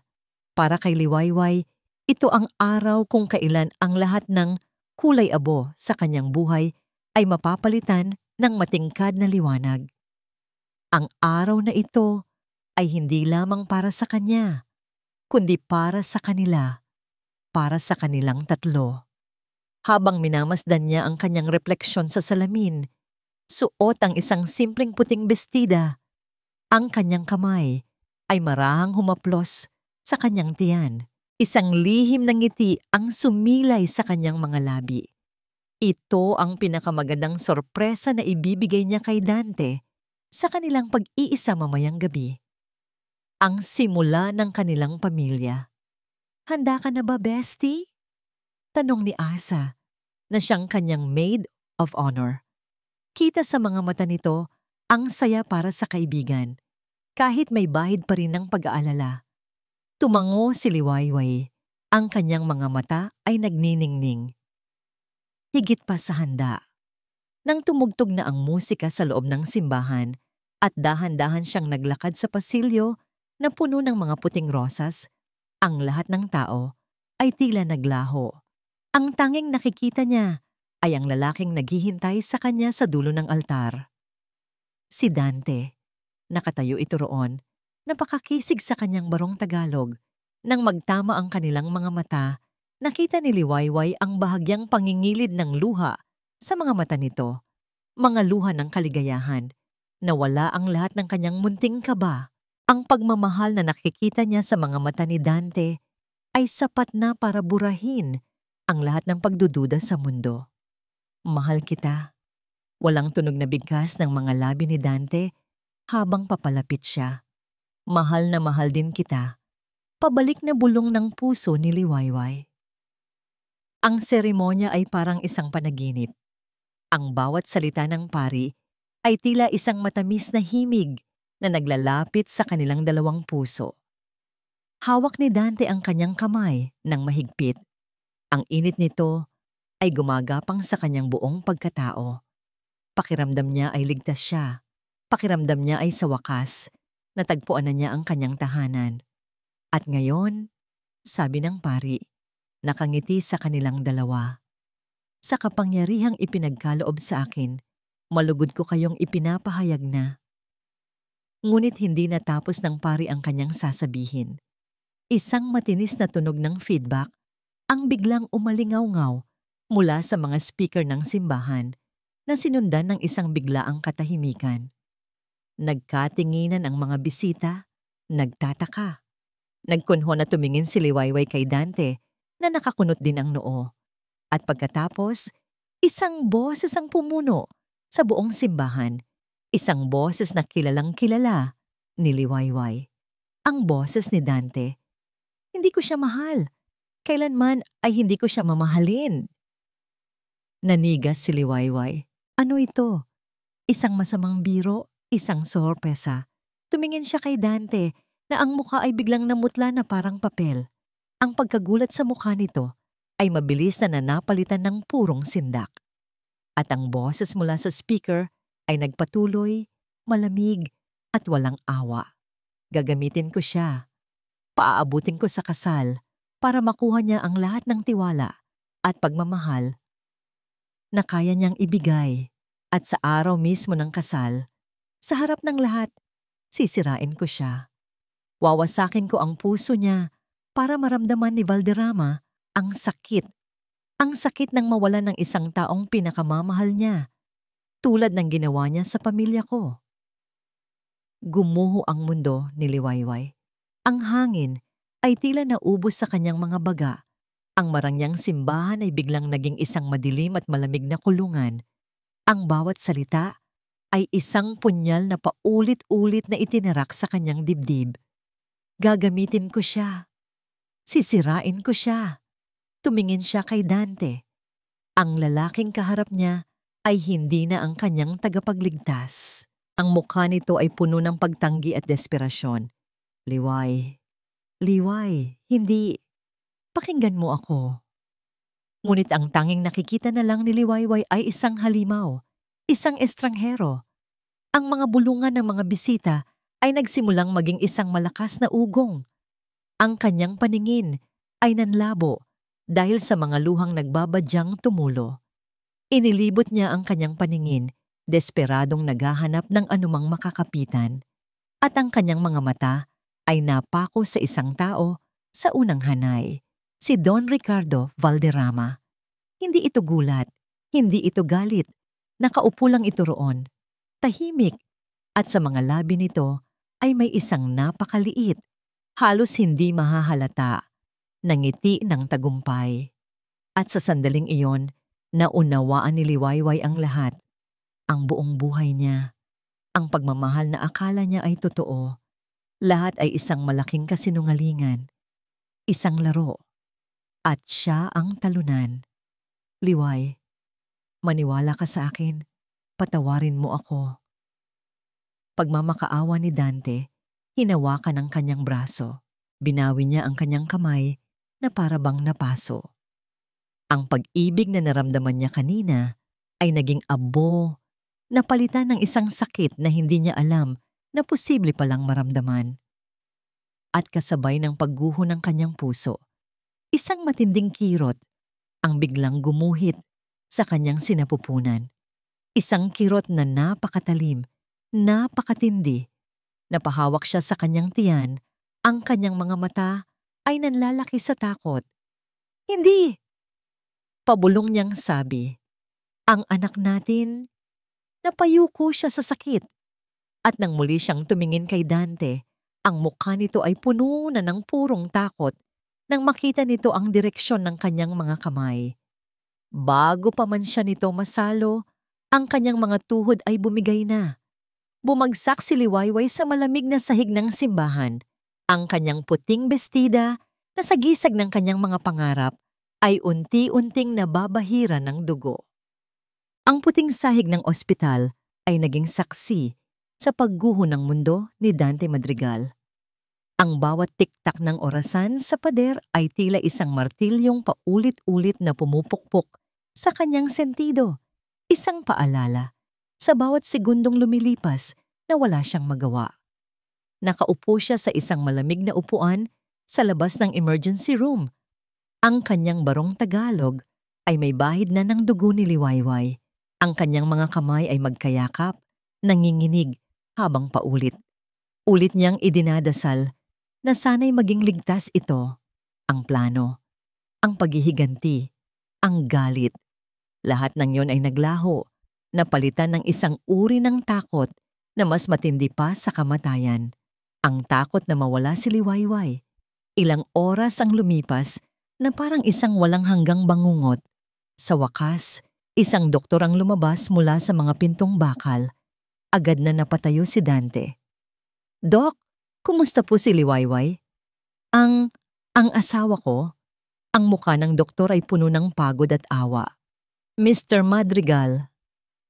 Para kay Liwayway, ito ang araw kung kailan ang lahat ng kulay abo sa kanyang buhay ay mapapalitan ng matingkad na liwanag. Ang araw na ito ay hindi lamang para sa kanya, kundi para sa kanila, para sa kanilang tatlo. Habang minamasdan niya ang kanyang refleksyon sa salamin, suot ang isang simpleng puting bestida. Ang kanyang kamay ay marahang humaplos sa kanyang tiyan. Isang lihim ng ngiti ang sumilay sa kanyang mga labi. Ito ang pinakamagandang sorpresa na ibibigay niya kay Dante sa kanilang pag-iisa mamayang gabi. Ang simula ng kanilang pamilya. Handa ka na ba, bestie? Tanong ni Asa, na siyang kanyang maid of honor. Kita sa mga mata nito ang saya para sa kaibigan, kahit may bahid pa rin ng pag-aalala. Tumango si Liwayway. Ang kanyang mga mata ay nagniningning. Higit pa sa handa. Nang tumugtog na ang musika sa loob ng simbahan at dahan-dahan siyang naglakad sa pasilyo na puno ng mga puting rosas, ang lahat ng tao ay tila naglaho. Ang tanging nakikita niya ay ang lalaking naghihintay sa kanya sa dulo ng altar. Si Dante. Nakatayo ito roon, napakakisig sa kanyang barong Tagalog. Nang magtama ang kanilang mga mata, nakita ni Liwayway ang bahagyang pangingilid ng luha sa mga mata nito. Mga luha ng kaligayahan. Nawala ang lahat ng kanyang munting kaba. Ang pagmamahal na nakikita niya sa mga mata ni Dante ay sapat na para burahin ang lahat ng pagdududa sa mundo. Mahal kita. Walang tunog na bigkas ng mga labi ni Dante habang papalapit siya. Mahal na mahal din kita. Pabalik na bulong ng puso ni Liwayway. Ang seremonya ay parang isang panaginip. Ang bawat salita ng pari ay tila isang matamis na himig na naglalapit sa kanilang dalawang puso. Hawak ni Dante ang kanyang kamay ng mahigpit. Ang init nito ay gumagapang sa kanyang buong pagkatao. Pakiramdam niya ay ligtas siya. Pakiramdam niya ay sa wakas, natagpuan na niya ang kanyang tahanan. At ngayon, sabi ng pari, nakangiti sa kanilang dalawa. Sa kapangyarihang ipinagkaloob sa akin, malugod ko kayong ipinapahayag na. Ngunit hindi natapos ng pari ang kanyang sasabihin. Isang matinis na tunog ng feedback ang biglang umalingaw-ngaw mula sa mga speaker ng simbahan na sinundan ng isang biglaang katahimikan. Nagkatinginan ang mga bisita, nagtataka. Nagkunho na tumingin si Liwayway kay Dante na nakakunot din ang noo. At pagkatapos, isang boses ang pumuno sa buong simbahan. Isang boses na kilalang kilala ni Liwayway. Ang boses ni Dante. Hindi ko siya mahal. Kailanman ay hindi ko siya mamahalin. Nanigas si Liwayway. Ano ito? Isang masamang biro, isang sorpresa. Tumingin siya kay Dante na ang mukha ay biglang namutla na parang papel. Ang pagkagulat sa mukha nito ay mabilis na napalitan ng purong sindak. At ang boses mula sa speaker ay nagpatuloy, malamig at walang awa. Gagamitin ko siya. Paaabutin ko sa kasal para makuha niya ang lahat ng tiwala at pagmamahal na kaya niyang ibigay. At sa araw mismo ng kasal, sa harap ng lahat, sisirain ko siya. Wawasakin ko ang puso niya para maramdaman ni Valderrama ang sakit. Ang sakit ng mawalan ng isang taong pinakamamahal niya, tulad ng ginawa niya sa pamilya ko. Gumuho ang mundo ni Liwayway. Ang hangin ay tila naubos sa kanyang mga baga. Ang marangyang simbahan ay biglang naging isang madilim at malamig na kulungan. Ang bawat salita ay isang punyal na paulit-ulit na itinarak sa kanyang dibdib. Gagamitin ko siya. Sisirain ko siya. Tumingin siya kay Dante. Ang lalaking kaharap niya ay hindi na ang kanyang tagapagligtas. Ang mukha nito ay puno ng pagtanggi at desperasyon. Liway, Liway, hindi. Pakinggan mo ako. Ngunit ang tanging nakikita na lang ni Liwayway ay isang halimaw, isang estranghero. Ang mga bulungan ng mga bisita ay nagsimulang maging isang malakas na ugong. Ang kanyang paningin ay nanlabo dahil sa mga luhang nagbabadyang tumulo. Inilibot niya ang kanyang paningin, desperadong naghahanap ng anumang makakapitan. At ang kanyang mga mata ay napako sa isang tao sa unang hanay. Si Don Ricardo Valderrama. Hindi ito gulat, hindi ito galit. Nakaupo lang ito roon, tahimik, at sa mga labi nito ay may isang napakaliit, halos hindi mahahalata, na ngiti ng tagumpay. At sa sandaling iyon, naunawaan ni Liwayway ang lahat, ang buong buhay niya, ang pagmamahal na akala niya ay totoo. Lahat ay isang malaking kasinungalingan, isang laro. At siya ang talunan. Liway, maniwala ka sa akin. Patawarin mo ako. Pagmamakaawa ni Dante, hinawakan ang kanyang braso. Binawi niya ang kanyang kamay na para bang napaso. Ang pag-ibig na naramdaman niya kanina ay naging abo, napalitan ng isang sakit na hindi niya alam na posible palang maramdaman. At kasabay ng pagguho ng kanyang puso, isang matinding kirot ang biglang gumuhit sa kanyang sinapupunan. Isang kirot na napakatalim, napakatindi. Napahawak siya sa kanyang tiyan, ang kanyang mga mata ay nanlalaki sa takot. Hindi! Pabulong niyang sabi, ang anak natin, napayuko siya sa sakit. At nang muli siyang tumingin kay Dante, ang mukha nito ay puno na ng purong takot nang makita nito ang direksyon ng kanyang mga kamay. Bago pa man siya nito masalo, ang kanyang mga tuhod ay bumigay na. Bumagsak si Liwayway sa malamig na sahig ng simbahan. Ang kanyang puting bestida na sa gisag ng kanyang mga pangarap ay unti-unting nababahira ng dugo. Ang puting sahig ng ospital ay naging saksi sa pagguho ng mundo ni Dante Madrigal. Ang bawat tiktak ng orasan sa pader ay tila isang martilyong paulit-ulit na pumupukpok sa kanyang sentido. Isang paalala sa bawat segundong lumilipas na wala siyang magawa. Nakaupo siya sa isang malamig na upuan sa labas ng emergency room. Ang kanyang barong Tagalog ay may bahid na ng dugo ni Liwayway. Ang kanyang mga kamay ay magkayakap, nanginginig habang paulit. Ulit niyang idinadasal na sana'y maging ligtas ito, ang plano, ang paghihiganti, ang galit. Lahat ng yon ay naglaho, napalitan ng isang uri ng takot na mas matindi pa sa kamatayan. Ang takot na mawala si Liwayway. Ilang oras ang lumipas na parang isang walang hanggang bangungot. Sa wakas, isang doktor ang lumabas mula sa mga pintong bakal. Agad na napatayo si Dante. Dok, kumusta po si Liwayway? Ang asawa ko, ang mukha ng doktor ay puno ng pagod at awa. Mr. Madrigal,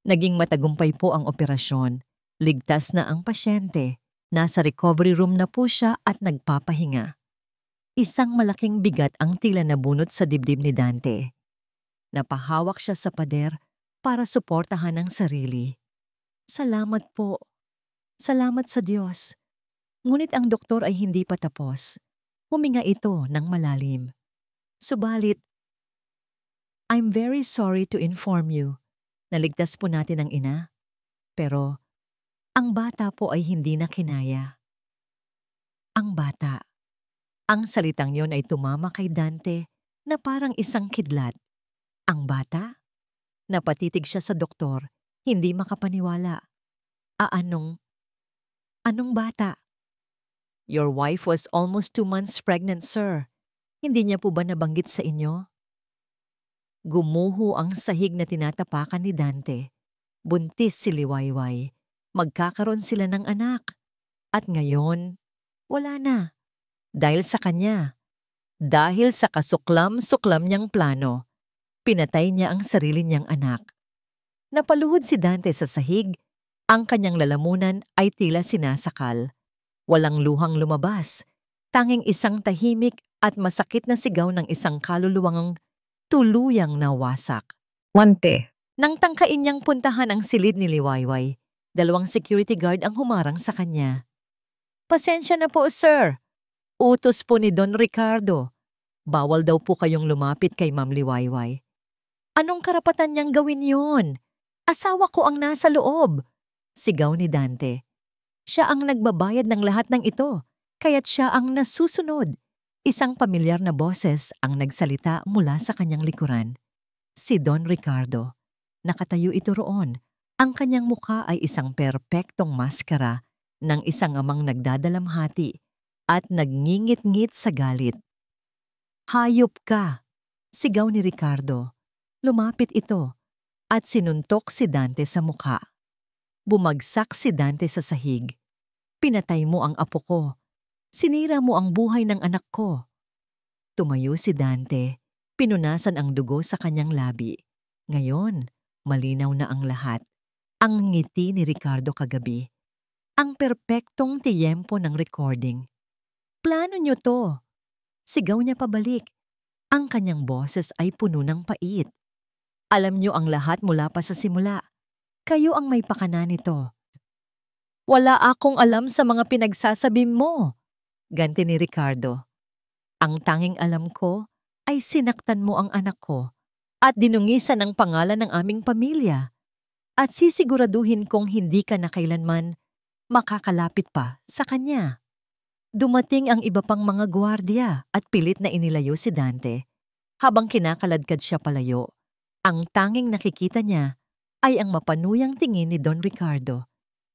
naging matagumpay po ang operasyon. Ligtas na ang pasyente. Nasa recovery room na po siya at nagpapahinga. Isang malaking bigat ang tila nabunot sa dibdib ni Dante. Napahawak siya sa pader para suportahan ang sarili. Salamat po. Salamat sa Diyos. Ngunit ang doktor ay hindi pa tapos. Huminga ito ng malalim. Subalit, I'm very sorry to inform you. Naligtas po natin ang ina. Pero, ang bata po ay hindi na kinaya. Ang bata. Ang salitang yon ay tumama kay Dante na parang isang kidlat. Ang bata? Napatitig siya sa doktor, hindi makapaniwala. Anong bata? Your wife was almost 2 months pregnant, sir. Hindi niya po ba nabanggit sa inyo? Gumuho ang sahig na tinatapakan ni Dante. Buntis si Liwayway. Magkakaroon sila ng anak. At ngayon, wala na. Dahil sa kanya. Dahil sa kasuklam-suklam niyang plano, pinatay niya ang sarili niyang anak. Napaluhod si Dante sa sahig. Ang kanyang lalamunan ay tila sinasakal. Walang luhang lumabas. Tanging isang tahimik at masakit na sigaw ng isang kaluluwang tuluyang nawasak. Wante. Nang tangkain niyang puntahan ang silid ni Liwayway, 2 security guard ang humarang sa kanya. Pasensya na po, sir. Utos po ni Don Ricardo. Bawal daw po kayong lumapit kay Ma'am Liwayway. Anong karapatan niyang gawin yon? Asawa ko ang nasa loob. Sigaw ni Dante. Siya ang nagbabayad ng lahat ng ito, kaya't siya ang nasusunod. Isang pamilyar na boses ang nagsalita mula sa kanyang likuran. Si Don Ricardo. Nakatayo ito roon. Ang kanyang mukha ay isang perpektong maskara ng isang amang nagdadalamhati at nagngingit-ngit sa galit. Hayop ka! Sigaw ni Ricardo. Lumapit ito at sinuntok si Dante sa mukha. Bumagsak si Dante sa sahig. Pinatay mo ang apo ko. Sinira mo ang buhay ng anak ko. Tumayo si Dante. Pinunasan ang dugo sa kanyang labi. Ngayon, malinaw na ang lahat. Ang ngiti ni Ricardo kagabi. Ang perpektong tiyempo ng recording. Plano niyo to. Sigaw niya pabalik. Ang kanyang boses ay puno ng pait. Alam niyo ang lahat mula pa sa simula. Kayo ang may pakana nito. Wala akong alam sa mga pinagsasabi mo. Ganti ni Ricardo. Ang tanging alam ko ay sinaktan mo ang anak ko at dinungisan ang pangalan ng aming pamilya. At sisiguraduhin kong hindi ka na kailanman makakalapit pa sa kanya. Dumating ang iba pang mga gwardiya at pilit na inilayo si Dante. Habang kinakaladkad siya palayo, ang tanging nakikita niya ay ang mapanuyang tingin ni Don Ricardo.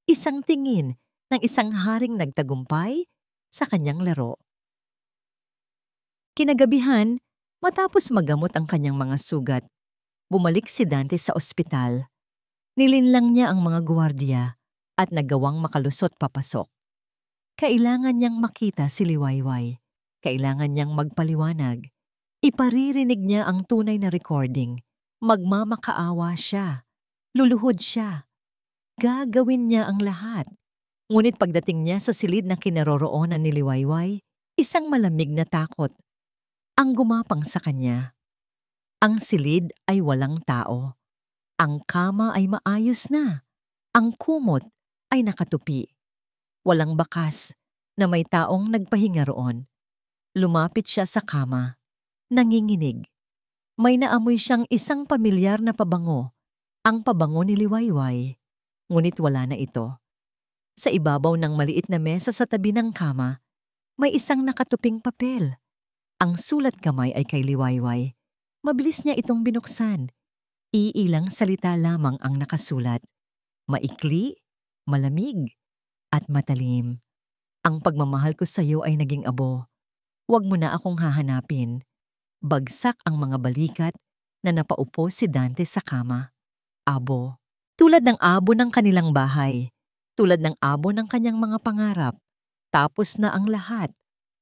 Isang tingin ng isang haring nagtagumpay sa kanyang laro. Kinagabihan, matapos magamot ang kanyang mga sugat, bumalik si Dante sa ospital. Nilinlang niya ang mga gwardiya at nagawang makalusot papasok. Kailangan niyang makita si Liwayway. Kailangan niyang magpaliwanag. Iparirinig niya ang tunay na recording. Magmamakaawa siya. Luluhod siya. Gagawin niya ang lahat. Ngunit pagdating niya sa silid na kinaroroonan ni Liwayway, isang malamig na takot ang gumapang sa kanya. Ang silid ay walang tao. Ang kama ay maayos na. Ang kumot ay nakatupi. Walang bakas na may taong nagpahinga roon. Lumapit siya sa kama. Nanginginig. May naamoy siyang isang pamilyar na pabango. Ang pabango ni Liwayway. Ngunit wala na ito. Sa ibabaw ng maliit na mesa sa tabi ng kama, may isang nakatuping papel. Ang sulat kamay ay kay Liwayway. Mabilis niya itong binuksan. Iilang salita lamang ang nakasulat. Maikli, malamig, at matalim. Ang pagmamahal ko sa iyo ay naging abo. Huwag mo na akong hahanapin. Bagsak ang mga balikat na napaupo si Dante sa kama. Abo. Tulad ng abo ng kanilang bahay. Tulad ng abo ng kanyang mga pangarap. Tapos na ang lahat.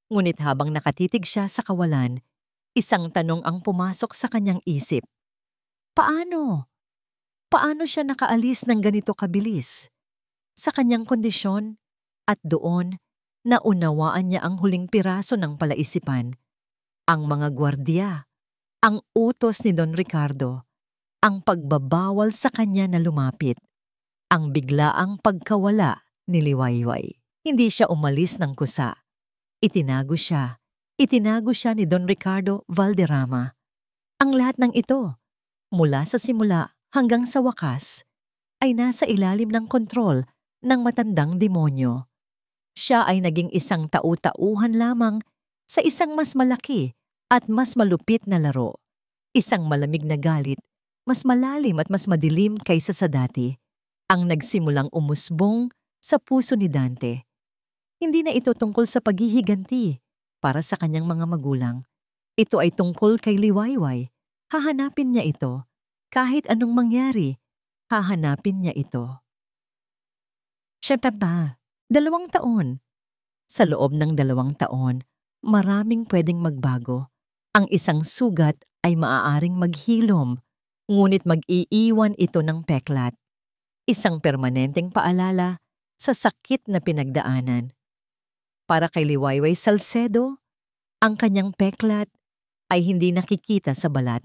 Ngunit habang nakatitig siya sa kawalan, isang tanong ang pumasok sa kanyang isip. Paano? Paano siya nakaalis ng ganito kabilis? Sa kanyang kondisyon at doon, naunawaan niya ang huling piraso ng palaisipan. Ang mga gwardiya, ang utos ni Don Ricardo, ang pagbabawal sa kanya na lumapit, ang biglaang pagkawala ni Liwayway. Hindi siya umalis ng kusa. Itinago siya. Itinago siya ni Don Ricardo Valderrama. Ang lahat ng ito, mula sa simula hanggang sa wakas, ay nasa ilalim ng kontrol ng matandang demonyo. Siya ay naging isang tau-tauhan lamang sa isang mas malaki at mas malupit na laro. Isang malamig na galit, mas malalim at mas madilim kaysa sa dati, ang nagsimulang umusbong sa puso ni Dante. Hindi na ito tungkol sa paghihiganti para sa kanyang mga magulang. Ito ay tungkol kay Liwayway. Hahanapin niya ito. Kahit anong mangyari, hahanapin niya ito. Siyempre ba, 2 taon. Sa loob ng 2 taon, maraming pwedeng magbago. Ang isang sugat ay maaaring maghilom, ngunit mag-iiwan ito ng peklat. Isang permanenteng paalala sa sakit na pinagdaanan. Para kay Liwayway Salcedo, ang kanyang peklat ay hindi nakikita sa balat.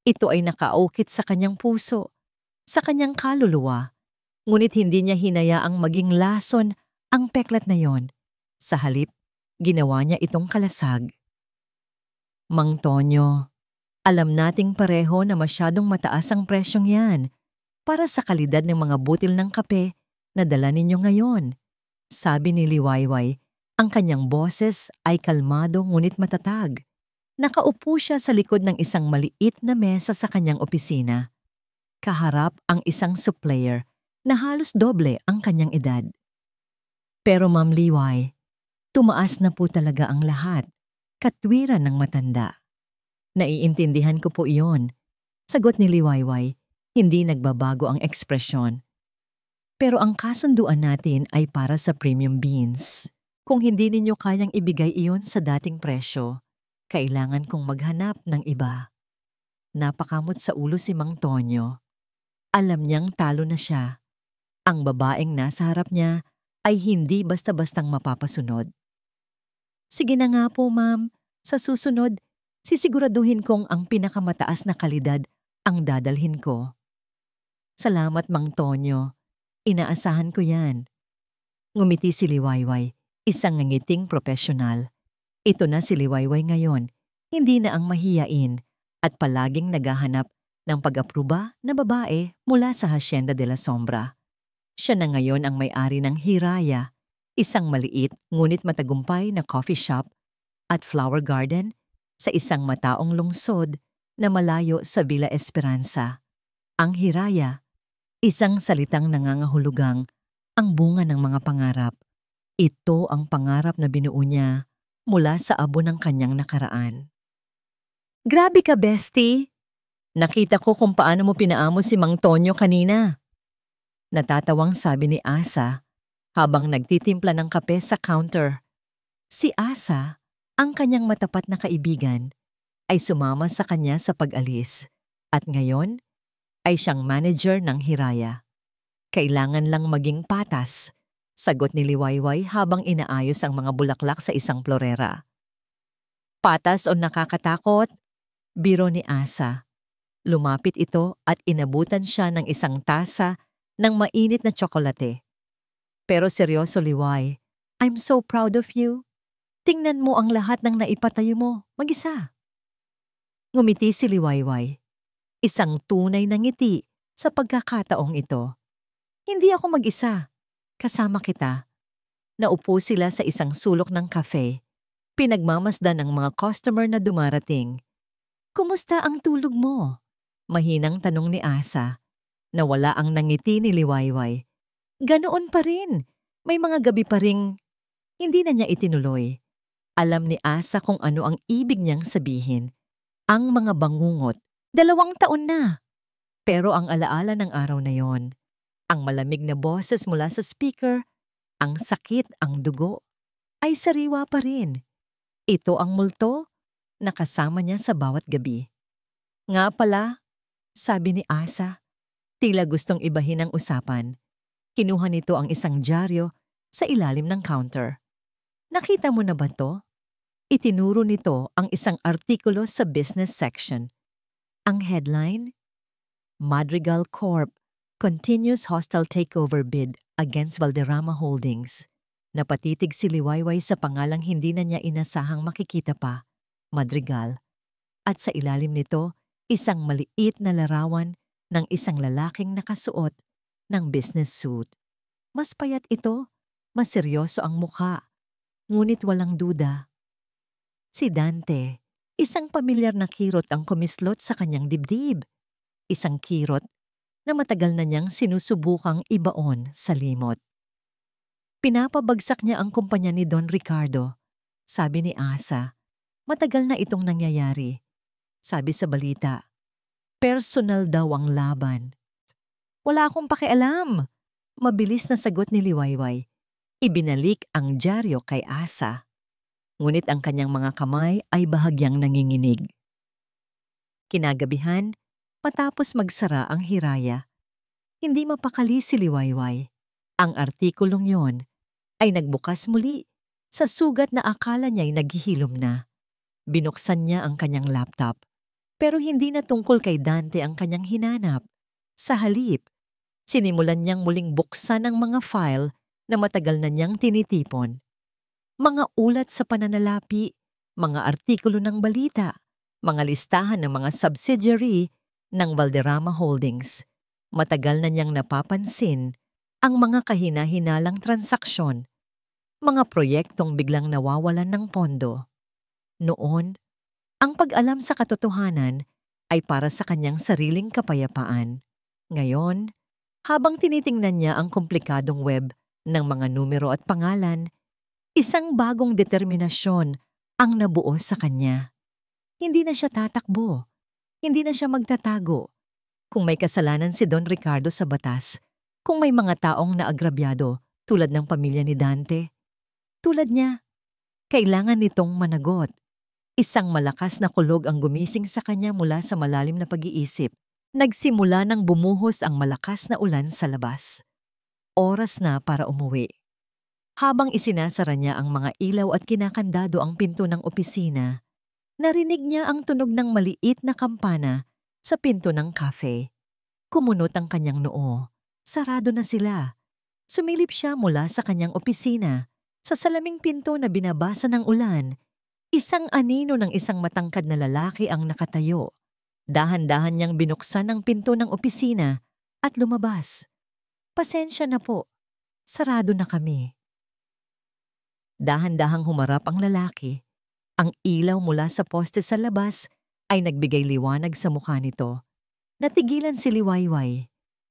Ito ay nakaukit sa kanyang puso, sa kanyang kaluluwa, ngunit hindi niya hinayaang maging lason ang peklat na yon. Sa halip, ginawa niya itong kalasag. Mang Tonyo, alam nating pareho na masyadong mataas ang presyong yan para sa kalidad ng mga butil ng kape na dala ninyo ngayon. Sabi ni Liwayway, ang kanyang boses ay kalmado ngunit matatag. Nakaupo siya sa likod ng isang maliit na mesa sa kanyang opisina. Kaharap ang isang supplier na halos doble ang kanyang edad. Pero Ma'am Liway, tumaas na po talaga ang lahat. Katwiran ng matanda. Naiintindihan ko po iyon. Sagot ni Liwayway, hindi nagbabago ang ekspresyon. Pero ang kasunduan natin ay para sa premium beans. Kung hindi ninyo kayang ibigay iyon sa dating presyo, kailangan kong maghanap ng iba. Napakamot sa ulo si Mang Tonyo. Alam niyang talo na siya. Ang babaeng nasa harap niya ay hindi basta-bastang mapapasunod. Sige na nga po, ma'am. Sa susunod, sisiguraduhin kong ang pinakamataas na kalidad ang dadalhin ko. Salamat, Mang Tonyo. Inaasahan ko yan. Ngumiti si Liwayway, isang ngangiting profesional. Ito na si Liwayway ngayon, hindi na ang mahiyain at palaging naghahanap ng pag-apruba na babae mula sa Hacienda de la Sombra. Siya na ngayon ang may-ari ng Hiraya, isang maliit ngunit matagumpay na coffee shop at flower garden sa isang mataong lungsod na malayo sa Villa Esperanza. Ang Hiraya, isang salitang nangangahulugang ang bunga ng mga pangarap. Ito ang pangarap na binuo niya mula sa abo ng kanyang nakaraan. Grabe ka, bestie! Nakita ko kung paano mo pinaamo si Mang Tonyo kanina. Natatawang sabi ni Asa habang nagtitimpla ng kape sa counter. Si Asa, ang kanyang matapat na kaibigan, ay sumama sa kanya sa pag-alis at ngayon ay siyang manager ng Hiraya. Kailangan lang maging patas, sagot ni Liwayway habang inaayos ang mga bulaklak sa isang florera. Patas o nakakatakot? Biro ni Asa. Lumapit ito at inabutan siya ng isang tasa ng mainit na tsokolate. Pero seryoso, Liway, I'm so proud of you. Tingnan mo ang lahat ng naipatayo mo, mag-isa. Ngumiti si Liwayway. Isang tunay na ngiti sa pagkakataong ito. Hindi ako mag-isa. Kasama kita. Naupo sila sa isang sulok ng cafe. Pinagmamasdan ng mga customer na dumarating. Kumusta ang tulog mo? Mahinang tanong ni Asa. Nawala ang nangiti ni Liwayway. Ganoon pa rin. May mga gabi pa ring hindi na niya itinuloy. Alam ni Asa kung ano ang ibig niyang sabihin. Ang mga bangungot, 2 taon na. Pero ang alaala ng araw na yon, ang malamig na boses mula sa speaker, ang sakit, ang dugo, ay sariwa pa rin. Ito ang multo na kasama niya sa bawat gabi. Nga pala, sabi ni Asa, tila gustong ibahin ang usapan. Kinuha nito ang isang dyaryo sa ilalim ng counter. Nakita mo na ba to? Itinuro nito ang isang artikulo sa business section. Ang headline, Madrigal Corp. Continues hostile takeover bid against Valderrama Holdings. Napatitig si Liwayway sa pangalang hindi na niya inasahang makikita pa, Madrigal. At sa ilalim nito, isang maliit na larawan ng isang lalaking nakasuot ng business suit. Mas payat ito, mas seryoso ang mukha, ngunit walang duda. Si Dante, isang pamilyar na kirot ang kumislot sa kanyang dibdib. Isang kirot na matagal na niyang sinusubukang ibaon sa limot. Pinapabagsak niya ang kumpanya ni Don Ricardo. Sabi ni Asa, matagal na itong nangyayari. Sabi sa balita, personal daw ang laban. Wala akong pakialam. Mabilis na sagot ni Liwayway. Ibinalik ang dyaryo kay Asa. Ngunit ang kanyang mga kamay ay bahagyang nanginginig. Kinagabihan, matapos magsara ang hiraya, hindi mapakali si Liwayway. Ang artikulong yon ay nagbukas muli sa sugat na akala niya'y naghihilom na. Binuksan niya ang kanyang laptop, pero hindi na tungkol kay Dante ang kanyang hinanap. Sa halip, sinimulan niyang muling buksan ang mga file na matagal na niyang tinitipon. Mga ulat sa pananalapi, mga artikulo ng balita, mga listahan ng mga subsidiary ng Valderrama Holdings. Matagal na niyang napapansin ang mga kahina-hinalang transaksyon, mga proyektong biglang nawawalan ng pondo. Noon, ang pag-alam sa katotohanan ay para sa kanyang sariling kapayapaan. Ngayon, habang tinitingnan niya ang komplikadong web ng mga numero at pangalan, isang bagong determinasyon ang nabuo sa kanya. Hindi na siya tatakbo. Hindi na siya magtatago. Kung may kasalanan si Don Ricardo sa batas, kung may mga taong naagrabyado tulad ng pamilya ni Dante, tulad niya, kailangan nitong managot. Isang malakas na kulog ang gumising sa kanya mula sa malalim na pag-iisip. Nagsimula nang bumuhos ang malakas na ulan sa labas. Oras na para umuwi. Habang isinasara niya ang mga ilaw at kinakandado ang pinto ng opisina, narinig niya ang tunog ng maliit na kampana sa pinto ng cafe. Kumunot ang kanyang noo. Sarado na sila. Sumilip siya mula sa kanyang opisina. Sa salaming pinto na binabasa ng ulan, isang anino ng isang matangkad na lalaki ang nakatayo. Dahan-dahan niyang binuksan ang pinto ng opisina at lumabas. Pasensya na po. Sarado na kami. Dahan-dahang humarap ang lalaki. Ang ilaw mula sa poste sa labas ay nagbigay liwanag sa mukha nito. Natigilan si Liwayway.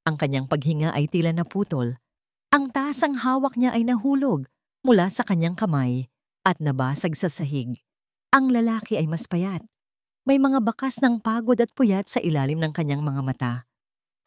Ang kanyang paghinga ay tila naputol. Ang tasang hawak niya ay nahulog mula sa kanyang kamay at nabasag sa sahig. Ang lalaki ay mas payat. May mga bakas ng pagod at puyat sa ilalim ng kanyang mga mata.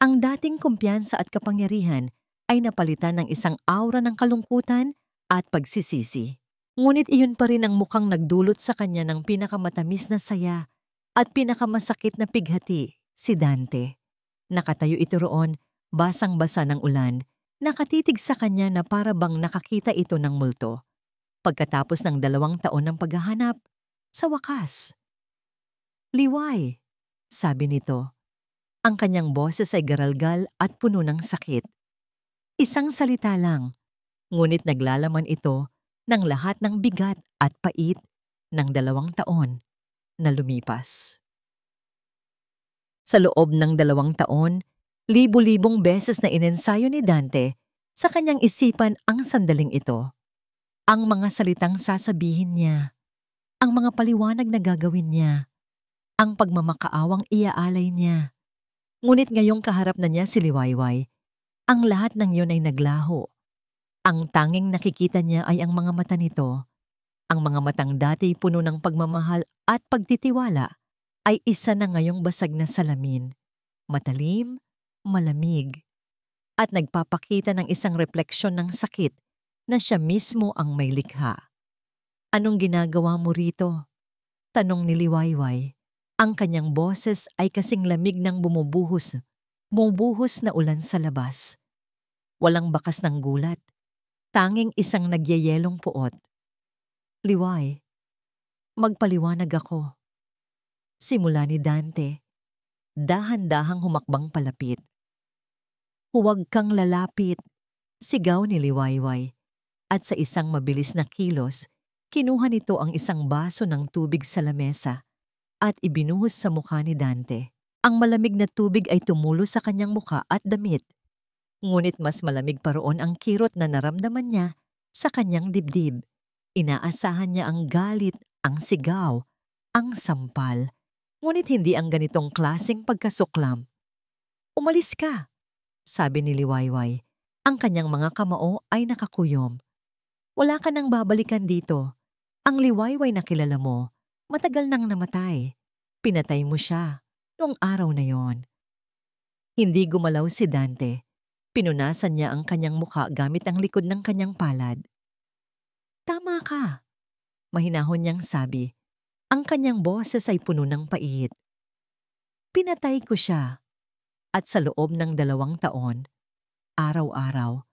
Ang dating kumpiyansa at kapangyarihan ay napalitan ng isang aura ng kalungkutan at pagsisisi. Ngunit iyon pa rin ang mukhang nagdulot sa kanya ng pinakamatamis na saya at pinakamasakit na pighati, si Dante. Nakatayo ito roon, basang-basa ng ulan, nakatitig sa kanya na para bang nakakita ito ng multo. Pagkatapos ng 2 taon ng paghahanap, sa wakas. Liway, sabi nito. Ang kanyang boses ay garalgal at puno ng sakit. Isang salita lang, ngunit naglalaman ito ng lahat ng bigat at pait ng 2 taon na lumipas. Sa loob ng 2 taon, libu-libong beses na inensayo ni Dante sa kanyang isipan ang sandaling ito. Ang mga salitang sasabihin niya, ang mga paliwanag na gagawin niya, ang pagmamakaawang iaalay niya. Ngunit ngayong kaharap na niya si Liwayway, ang lahat ng yun ay naglaho. Ang tanging nakikita niya ay ang mga mata nito. Ang mga matang dati puno ng pagmamahal at pagtitiwala ay isa na ngayong basag na salamin. Matalim, malamig, at nagpapakita ng isang refleksyon ng sakit na siya mismo ang may likha. Anong ginagawa mo rito? Tanong ni Liwayway. Ang kanyang boses ay kasing lamig ng bumubuhos na ulan sa labas. Walang bakas ng gulat. Tanging isang nagyayelong puot. Liway, magpaliwanag ako. Simula ni Dante, dahan-dahang humakbang palapit. Huwag kang lalapit, sigaw ni Liwayway. At sa isang mabilis na kilos, kinuha nito ang isang baso ng tubig sa lamesa at ibinuhos sa mukha ni Dante. Ang malamig na tubig ay tumulo sa kanyang mukha at damit. Ngunit mas malamig pa roon ang kirot na naramdaman niya sa kanyang dibdib. Inaasahan niya ang galit, ang sigaw, ang sampal. Ngunit hindi ang ganitong klaseng pagkasuklam. "Umalis ka," sabi ni Liwayway. Ang kanyang mga kamao ay nakakuyom. "Wala ka nang babalikan dito. Ang Liwayway na kilala mo, matagal nang namatay. Pinatay mo siya noong araw na yon." Hindi gumalaw si Dante. Pinunasan niya ang kanyang mukha gamit ang likod ng kanyang palad. "Tama ka," mahinahon niyang sabi. Ang kanyang boses ay puno ng pait. "Pinatay ko siya. At sa loob ng 2 taon, araw-araw,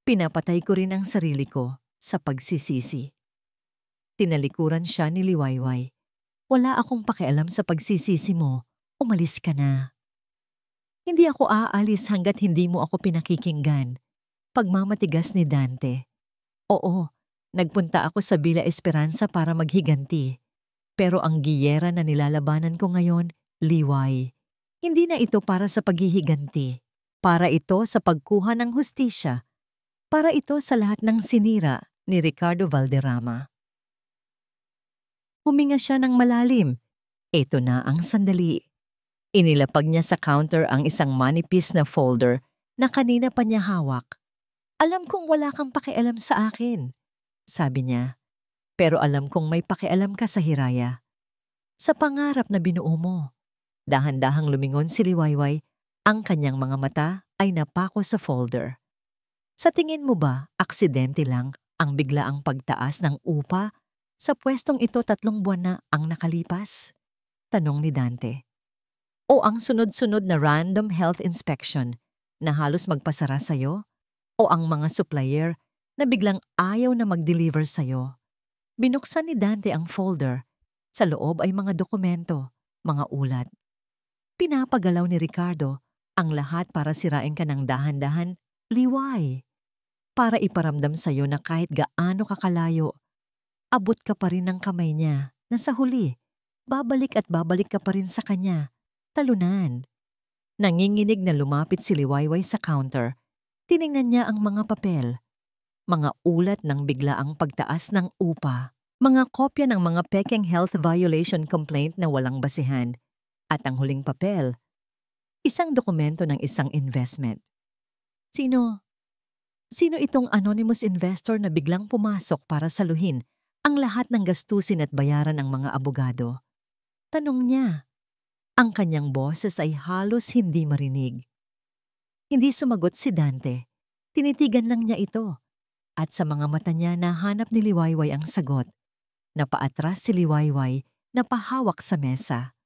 pinapatay ko rin ang sarili ko sa pagsisisi." Tinalikuran siya ni Liwayway. "Wala akong pakialam sa pagsisisi mo. Umalis ka na." "Hindi ako aalis hanggat hindi mo ako pinakikinggan." Pagmamatigas ni Dante. "Oo, nagpunta ako sa Villa Esperanza para maghiganti. Pero ang giyera na nilalabanan ko ngayon, Liway, hindi na ito para sa paghihiganti. Para ito sa pagkuha ng hustisya. Para ito sa lahat ng sinira ni Ricardo Valderrama." Huminga siya ng malalim. Ito na ang sandali. Inilapag niya sa counter ang isang manipis na folder na kanina pa niya hawak. "Alam kong wala kang pakialam sa akin," sabi niya. "Pero alam kong may pakialam ka sa Hiraya. Sa pangarap na binuo mo." Dahan-dahang lumingon si Liwayway. Ang kanyang mga mata ay napako sa folder. "Sa tingin mo ba, aksidente lang ang biglaang pagtaas ng upa sa pwestong ito 3 buwan na ang nakalipas?" Tanong ni Dante. "O ang sunod-sunod na random health inspection na halos magpasara sa'yo? O ang mga supplier na biglang ayaw na mag-deliver sa'yo?" Binuksan ni Dante ang folder. Sa loob ay mga dokumento, mga ulat. Pinapagalaw ni Ricardo ang lahat para sirain ka ng dahan-dahan, Liway. Para iparamdam sa'yo na kahit gaano kakalayo, abot ka pa rin ng kamay niya na sa huli, babalik at babalik ka pa rin sa kanya, talunan. Nanginginig na lumapit si Liwayway sa counter. Tiningnan niya ang mga papel. Mga ulat ng biglaang pagtaas ng upa. Mga kopya ng mga pekeng health violation complaint na walang basihan. At ang huling papel, isang dokumento ng isang investment. Sino itong anonymous investor na biglang pumasok para saluhin ang lahat ng gastusin at bayaran ng mga abogado? Tanong niya. Ang kanyang boses ay halos hindi marinig. Hindi sumagot si Dante. Tinitigan lang niya ito. At sa mga mata niya nahanap ni Liwayway ang sagot. Napaatras si Liwayway na pahawak sa mesa.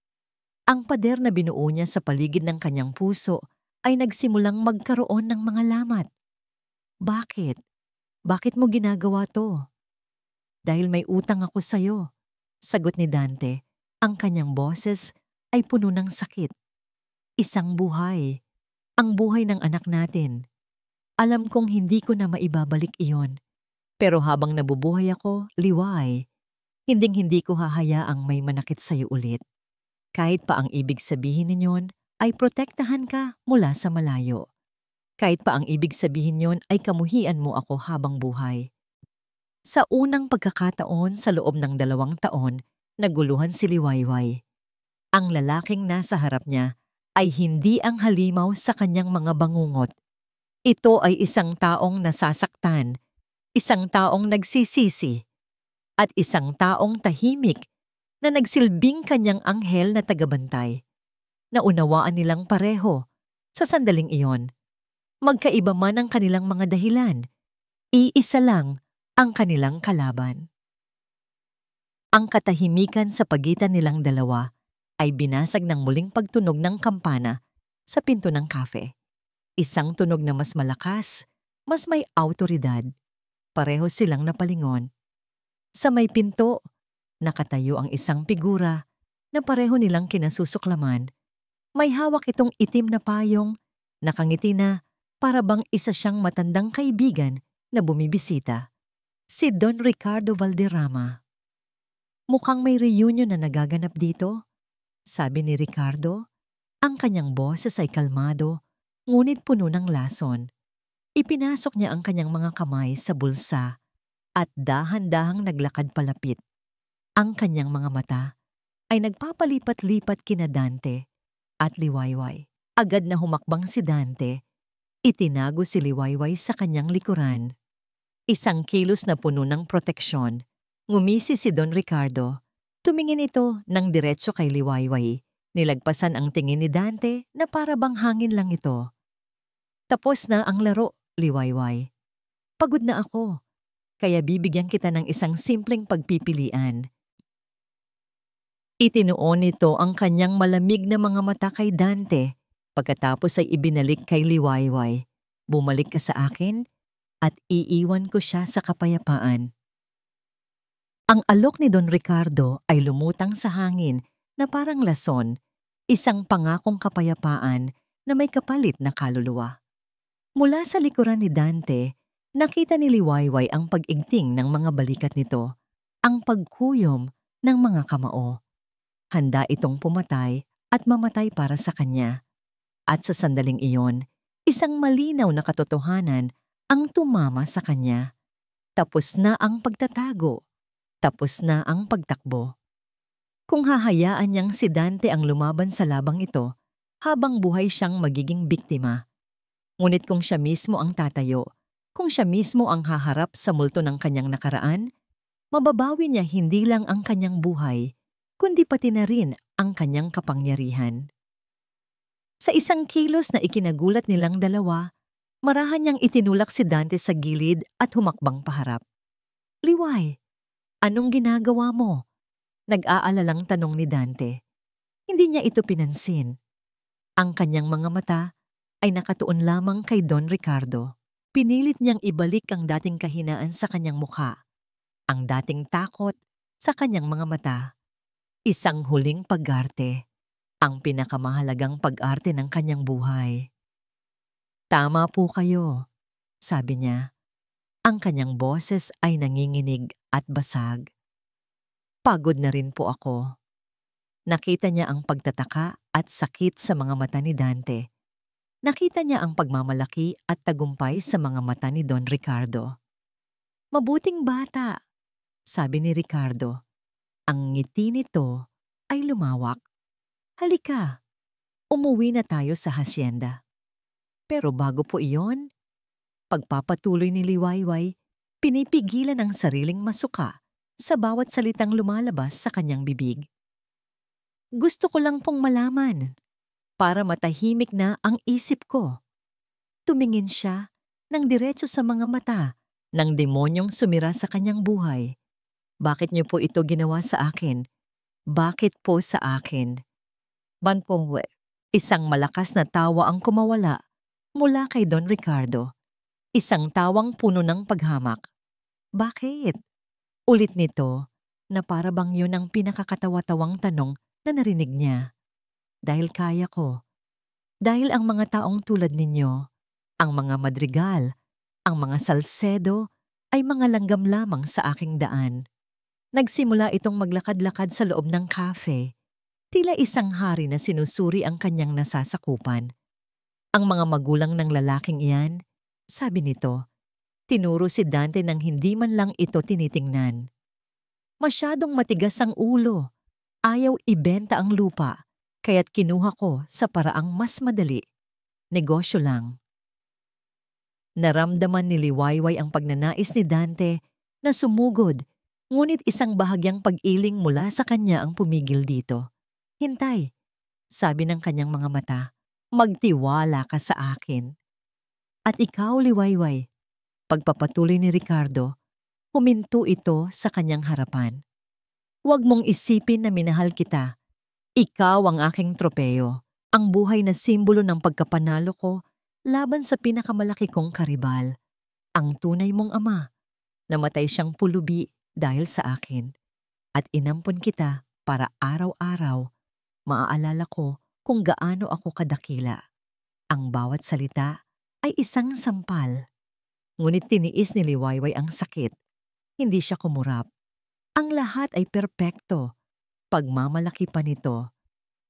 Ang pader na binuo niya sa paligid ng kanyang puso ay nagsimulang magkaroon ng mga lamat. "Bakit? Bakit mo ginagawa to?" "Dahil may utang ako sa'yo," sagot ni Dante. Ang kanyang boses ay puno ng sakit. "Isang buhay. Ang buhay ng anak natin. Alam kong hindi ko na maibabalik iyon. Pero habang nabubuhay ako, Liway, hinding-hindi ko hahayaang may manakit sa'yo ulit. Kahit pa ang ibig sabihin ninyon ay protektahan ka mula sa malayo. Kahit pa ang ibig sabihin niyon ay kamuhian mo ako habang buhay." Sa unang pagkakataon sa loob ng 2 taon, naguluhan si Liwayway. Ang lalaking nasa harap niya ay hindi ang halimaw sa kanyang mga bangungot. Ito ay isang taong nasasaktan, isang taong nagsisisi, at isang taong tahimik na nagsilbing kanyang anghel na tagabantay. Naunawaan nilang pareho sa sandaling iyon. Magkaiba man ang kanilang mga dahilan, iisa lang ang kanilang kalaban. Ang katahimikan sa pagitan nilang dalawa ay binasag ng muling pagtunog ng kampana sa pinto ng kafe. Isang tunog na mas malakas, mas may awtoridad. Pareho silang napalingon. Sa may pinto, nakatayo ang isang figura na pareho nilang kinasusuklaman. May hawak itong itim na payong, nakangiti na para bang isa siyang matandang kaibigan na bumibisita. Si Don Ricardo Valderrama. Mukhang may reunion na nagaganap dito, sabi ni Ricardo. Ang kanyang boses ay kalmado, ngunit puno ng lason. Ipinasok niya ang kanyang mga kamay sa bulsa at dahan-dahang naglakad palapit. Ang kanyang mga mata ay nagpapalipat-lipat kina Dante at Liwayway. Agad na humakbang si Dante. Itinago si Liwayway sa kanyang likuran. Isang kilos na puno ng proteksyon. Ngumisi si Don Ricardo. Tumingin ito ng diretso kay Liwayway. Nilagpasan ang tingin ni Dante na para bang hangin lang ito. Tapos na ang laro, Liwayway. Pagod na ako, kaya bibigyan kita ng isang simpleng pagpipilian. Itinuon nito ang kanyang malamig na mga mata kay Dante, pagkatapos ay ibinalik kay Liwayway. Bumalik ka sa akin at iiwan ko siya sa kapayapaan. Ang alok ni Don Ricardo ay lumutang sa hangin na parang lason, isang pangakong kapayapaan na may kapalit na kaluluwa. Mula sa likuran ni Dante, nakita ni Liwayway ang pag-igting ng mga balikat nito, ang pagkuyom ng mga kamao. Handa itong pumatay at mamatay para sa kanya. At sa sandaling iyon, isang malinaw na katotohanan ang tumama sa kanya. Tapos na ang pagtatago. Tapos na ang pagtakbo. Kung hahayaan niyang si Dante ang lumaban sa labang ito, habang buhay siyang magiging biktima. Ngunit kung siya mismo ang tatayo, kung siya mismo ang haharap sa multo ng kanyang nakaraan, mababawi niya hindi lang ang kanyang buhay, kundi pati na rin ang kanyang kapangyarihan. Sa isang kilos na ikinagulat nilang dalawa, marahan niyang itinulak si Dante sa gilid at humakbang paharap. Liway, anong ginagawa mo? Nag-aalalang tanong ni Dante. Hindi niya ito pinansin. Ang kanyang mga mata ay nakatuon lamang kay Don Ricardo. Pinilit niyang ibalik ang dating kahinaan sa kanyang mukha, ang dating takot sa kanyang mga mata. Isang huling pag-arte, ang pinakamahalagang pag-arte ng kanyang buhay. Tama po kayo, sabi niya. Ang kanyang boses ay nanginginig at basag. Pagod na rin po ako. Nakita niya ang pagtataka at sakit sa mga mata ni Dante. Nakita niya ang pagmamalaki at tagumpay sa mga mata ni Don Ricardo. Mabuting bata, sabi ni Ricardo. Ang ngiti nito ay lumawak. Halika, umuwi na tayo sa hasyenda. Pero bago po iyon, pagpapatuloy ni Liwayway, pinipigilan ang sariling masuka sa bawat salitang lumalabas sa kanyang bibig. Gusto ko lang pong malaman, para matahimik na ang isip ko. Tumingin siya ng diretso sa mga mata ng demonyong sumira sa kanyang buhay. Bakit niyo po ito ginawa sa akin? Bakit po sa akin? Banpongwe, isang malakas na tawa ang kumawala mula kay Don Ricardo. Isang tawang puno ng paghamak. Bakit? Ulit nito na para bang yun ang pinakakatawa-tawang tanong na narinig niya. Dahil kaya ko. Dahil ang mga taong tulad ninyo, ang mga madrigal, ang mga salsedo, ay mga langgam lamang sa aking daan. Nagsimula itong maglakad-lakad sa loob ng cafe. Tila isang hari na sinusuri ang kanyang nasasakupan. Ang mga magulang ng lalaking iyan, sabi nito, tinuro si Dante nang hindi man lang ito tinitingnan. Masyadong matigas ang ulo. Ayaw ibenta ang lupa, kaya't kinuha ko sa paraang mas madali. Negosyo lang. Naramdaman ni Liwayway ang pagnanais ni Dante na sumugod, ngunit isang bahagyang pag-iling mula sa kanya ang pumigil dito. Hintay, sabi ng kanyang mga mata, magtiwala ka sa akin. At ikaw, Liwayway, pagpapatuloy ni Ricardo, huminto ito sa kanyang harapan. Huwag mong isipin na minahal kita. Ikaw ang aking tropeyo, ang buhay na simbolo ng pagkapanalo ko laban sa pinakamalaki kong karibal, ang tunay mong ama. Namatay siyang pulubi dahil sa akin. At inampon kita para araw-araw maaalala ko kung gaano ako kadakila. Ang bawat salita ay isang sampal. Ngunit tiniis ni Liwayway ang sakit. Hindi siya kumurap. Ang lahat ay perpekto. Pagmamalaki pa nito.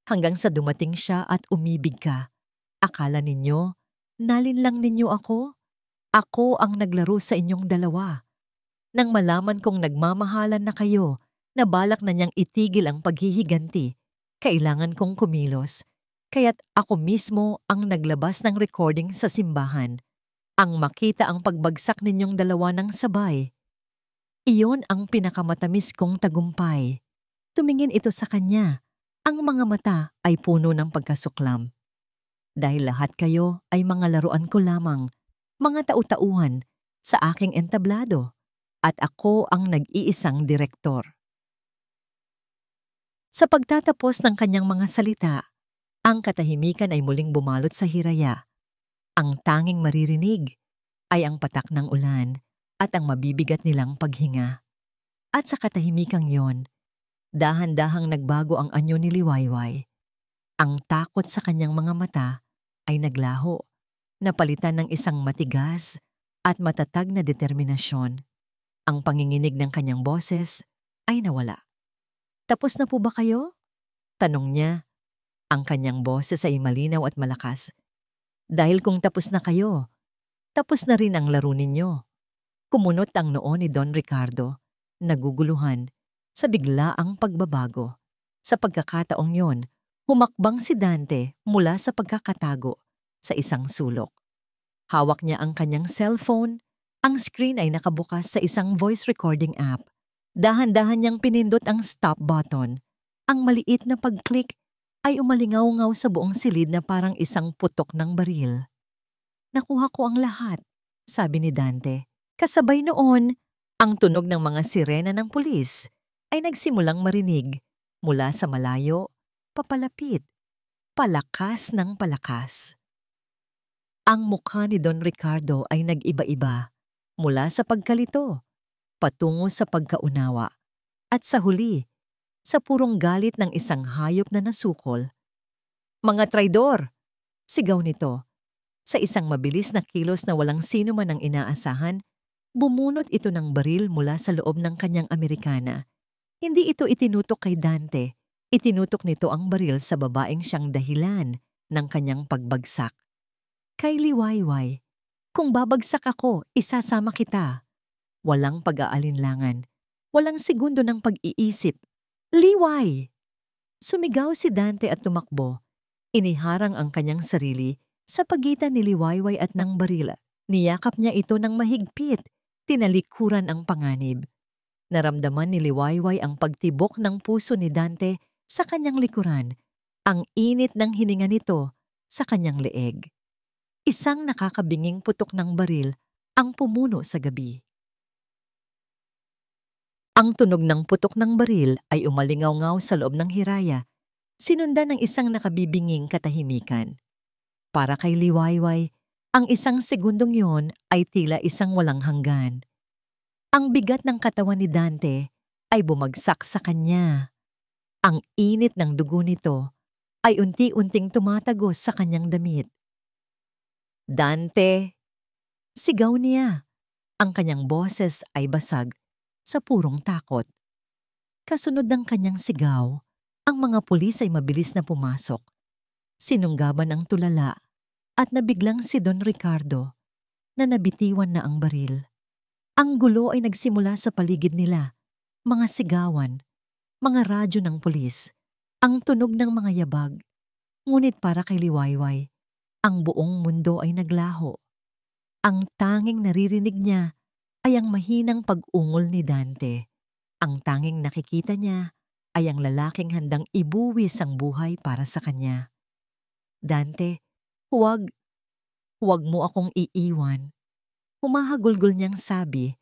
Hanggang sa dumating siya at umibig ka. Akala ninyo, nalinlang ninyo ako? Ako ang naglaro sa inyong dalawa. Nang malaman kong nagmamahalan na kayo, na balak na niyang itigil ang paghihiganti, kailangan kong kumilos. Kaya't ako mismo ang naglabas ng recording sa simbahan. Ang makita ang pagbagsak ninyong dalawa ng sabay. Iyon ang pinakamatamis kong tagumpay. Tumingin ito sa kanya. Ang mga mata ay puno ng pagkasuklam. Dahil lahat kayo ay mga laruan ko lamang, mga tau-tauhan sa aking entablado, at ako ang nag-iisang direktor. Sa pagtatapos ng kanyang mga salita, ang katahimikan ay muling bumalot sa hiraya. Ang tanging maririnig ay ang patak ng ulan at ang mabibigat nilang paghinga. At sa katahimikang yon, dahan-dahang nagbago ang anyo ni Liwayway. Ang takot sa kanyang mga mata ay naglaho, napalitan ng isang matigas at matatag na determinasyon. Ang panginginig ng kanyang boses ay nawala. Tapos na po ba kayo? Tanong niya. Ang kanyang boses ay malinaw at malakas. Dahil kung tapos na kayo, tapos na rin ang laro ninyo. Kumunot ang noo ni Don Ricardo, naguguluhan, sa biglaang pagbabago. Sa pagkakataong yon, humakbang si Dante mula sa pagkakatago sa isang sulok. Hawak niya ang kanyang cellphone, ang screen ay nakabukas sa isang voice recording app. Dahan-dahan niyang pinindot ang stop button. Ang maliit na pag-click ay umalingaw-ngaw sa buong silid na parang isang putok ng baril. Nakuha ko ang lahat, sabi ni Dante. Kasabay noon, ang tunog ng mga sirena ng pulis ay nagsimulang marinig mula sa malayo, papalapit, palakas ng palakas. Ang mukha ni Don Ricardo ay nag-iba-iba mula sa pagkalito, patungo sa pagkaunawa, at sa huli, sa purong galit ng isang hayop na nasukol. Mga traidor! Sigaw nito. Sa isang mabilis na kilos na walang sino man ang inaasahan, bumunot ito ng baril mula sa loob ng kanyang Amerikana. Hindi ito itinutok kay Dante. Itinutok nito ang baril sa babaeng siyang dahilan ng kanyang pagbagsak. Kay Liwayway, kung babagsak ako, isasama kita. Walang pag-aalinlangan. Walang segundo ng pag-iisip. Liway! Sumigaw si Dante at tumakbo. Iniharang ang kanyang sarili sa pagitan ni Liwayway at ng baril. Niyakap niya ito ng mahigpit. Tinalikuran ang panganib. Naramdaman ni Liwayway ang pagtibok ng puso ni Dante sa kanyang likuran, ang init ng hininga nito sa kanyang leeg. Isang nakakabinging putok ng baril ang pumuno sa gabi. Ang tunog ng putok ng baril ay umalingaw-ngaw sa loob ng hiraya, sinundan ng isang nakabibinging katahimikan. Para kay Liwayway, ang isang segundong yon ay tila isang walang hanggan. Ang bigat ng katawan ni Dante ay bumagsak sa kanya. Ang init ng dugo nito ay unti-unting tumatagos sa kanyang damit. Dante! Sigaw niya. Ang kanyang boses ay basag sa purong takot. Kasunod ng kanyang sigaw, ang mga pulis ay mabilis na pumasok. Sinunggaban ang tulala at nabiglang si Don Ricardo na nabitiwan na ang baril. Ang gulo ay nagsimula sa paligid nila, mga sigawan, mga radyo ng pulis, ang tunog ng mga yabag. Ngunit para kay Liwayway, ang buong mundo ay naglaho. Ang tanging naririnig niya ay ang mahinang pag-ungol ni Dante. Ang tanging nakikita niya ay ang lalaking handang ibuwis ang buhay para sa kanya. Dante, huwag mo akong iiwan. Humahagulgol niyang sabi,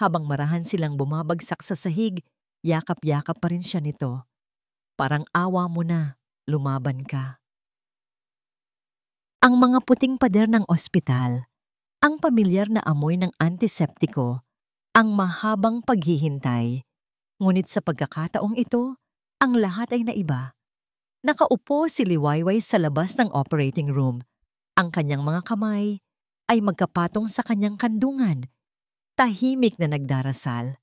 habang marahan silang bumabagsak sa sahig, yakap-yakap pa rin siya nito. Parang awa mo na, lumaban ka. Ang mga puting pader ng ospital, ang pamilyar na amoy ng antiseptiko, ang mahabang paghihintay. Ngunit sa pagkakataong ito, ang lahat ay naiba. Nakaupo si Liwayway sa labas ng operating room. Ang kanyang mga kamay ay magkapatong sa kanyang kandungan. Tahimik na nagdarasal.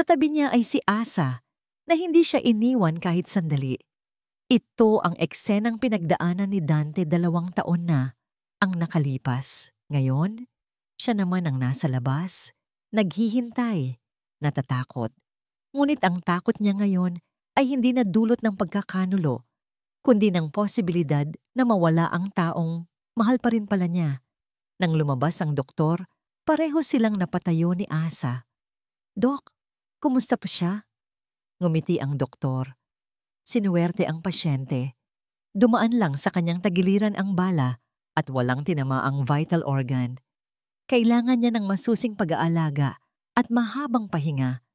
Sa tabi niya ay si Asa, na hindi siya iniwan kahit sandali. Ito ang eksenang pinagdaanan ni Dante 2 taon na ang nakalipas. Ngayon, siya naman ang nasa labas, naghihintay, natatakot. Ngunit ang takot niya ngayon ay hindi na dulot ng pagkakanulo, kundi ng posibilidad na mawala ang taong mahal pa rin pala niya. Nang lumabas ang doktor, pareho silang napatayo ni Asa. "Dok, kumusta pa siya?" Ngumiti ang doktor. Sinuwerte ang pasyente. Dumaan lang sa kanyang tagiliran ang bala at walang tinamaang vital organ. Kailangan niya ng masusing pag-aalaga at mahabang pahinga.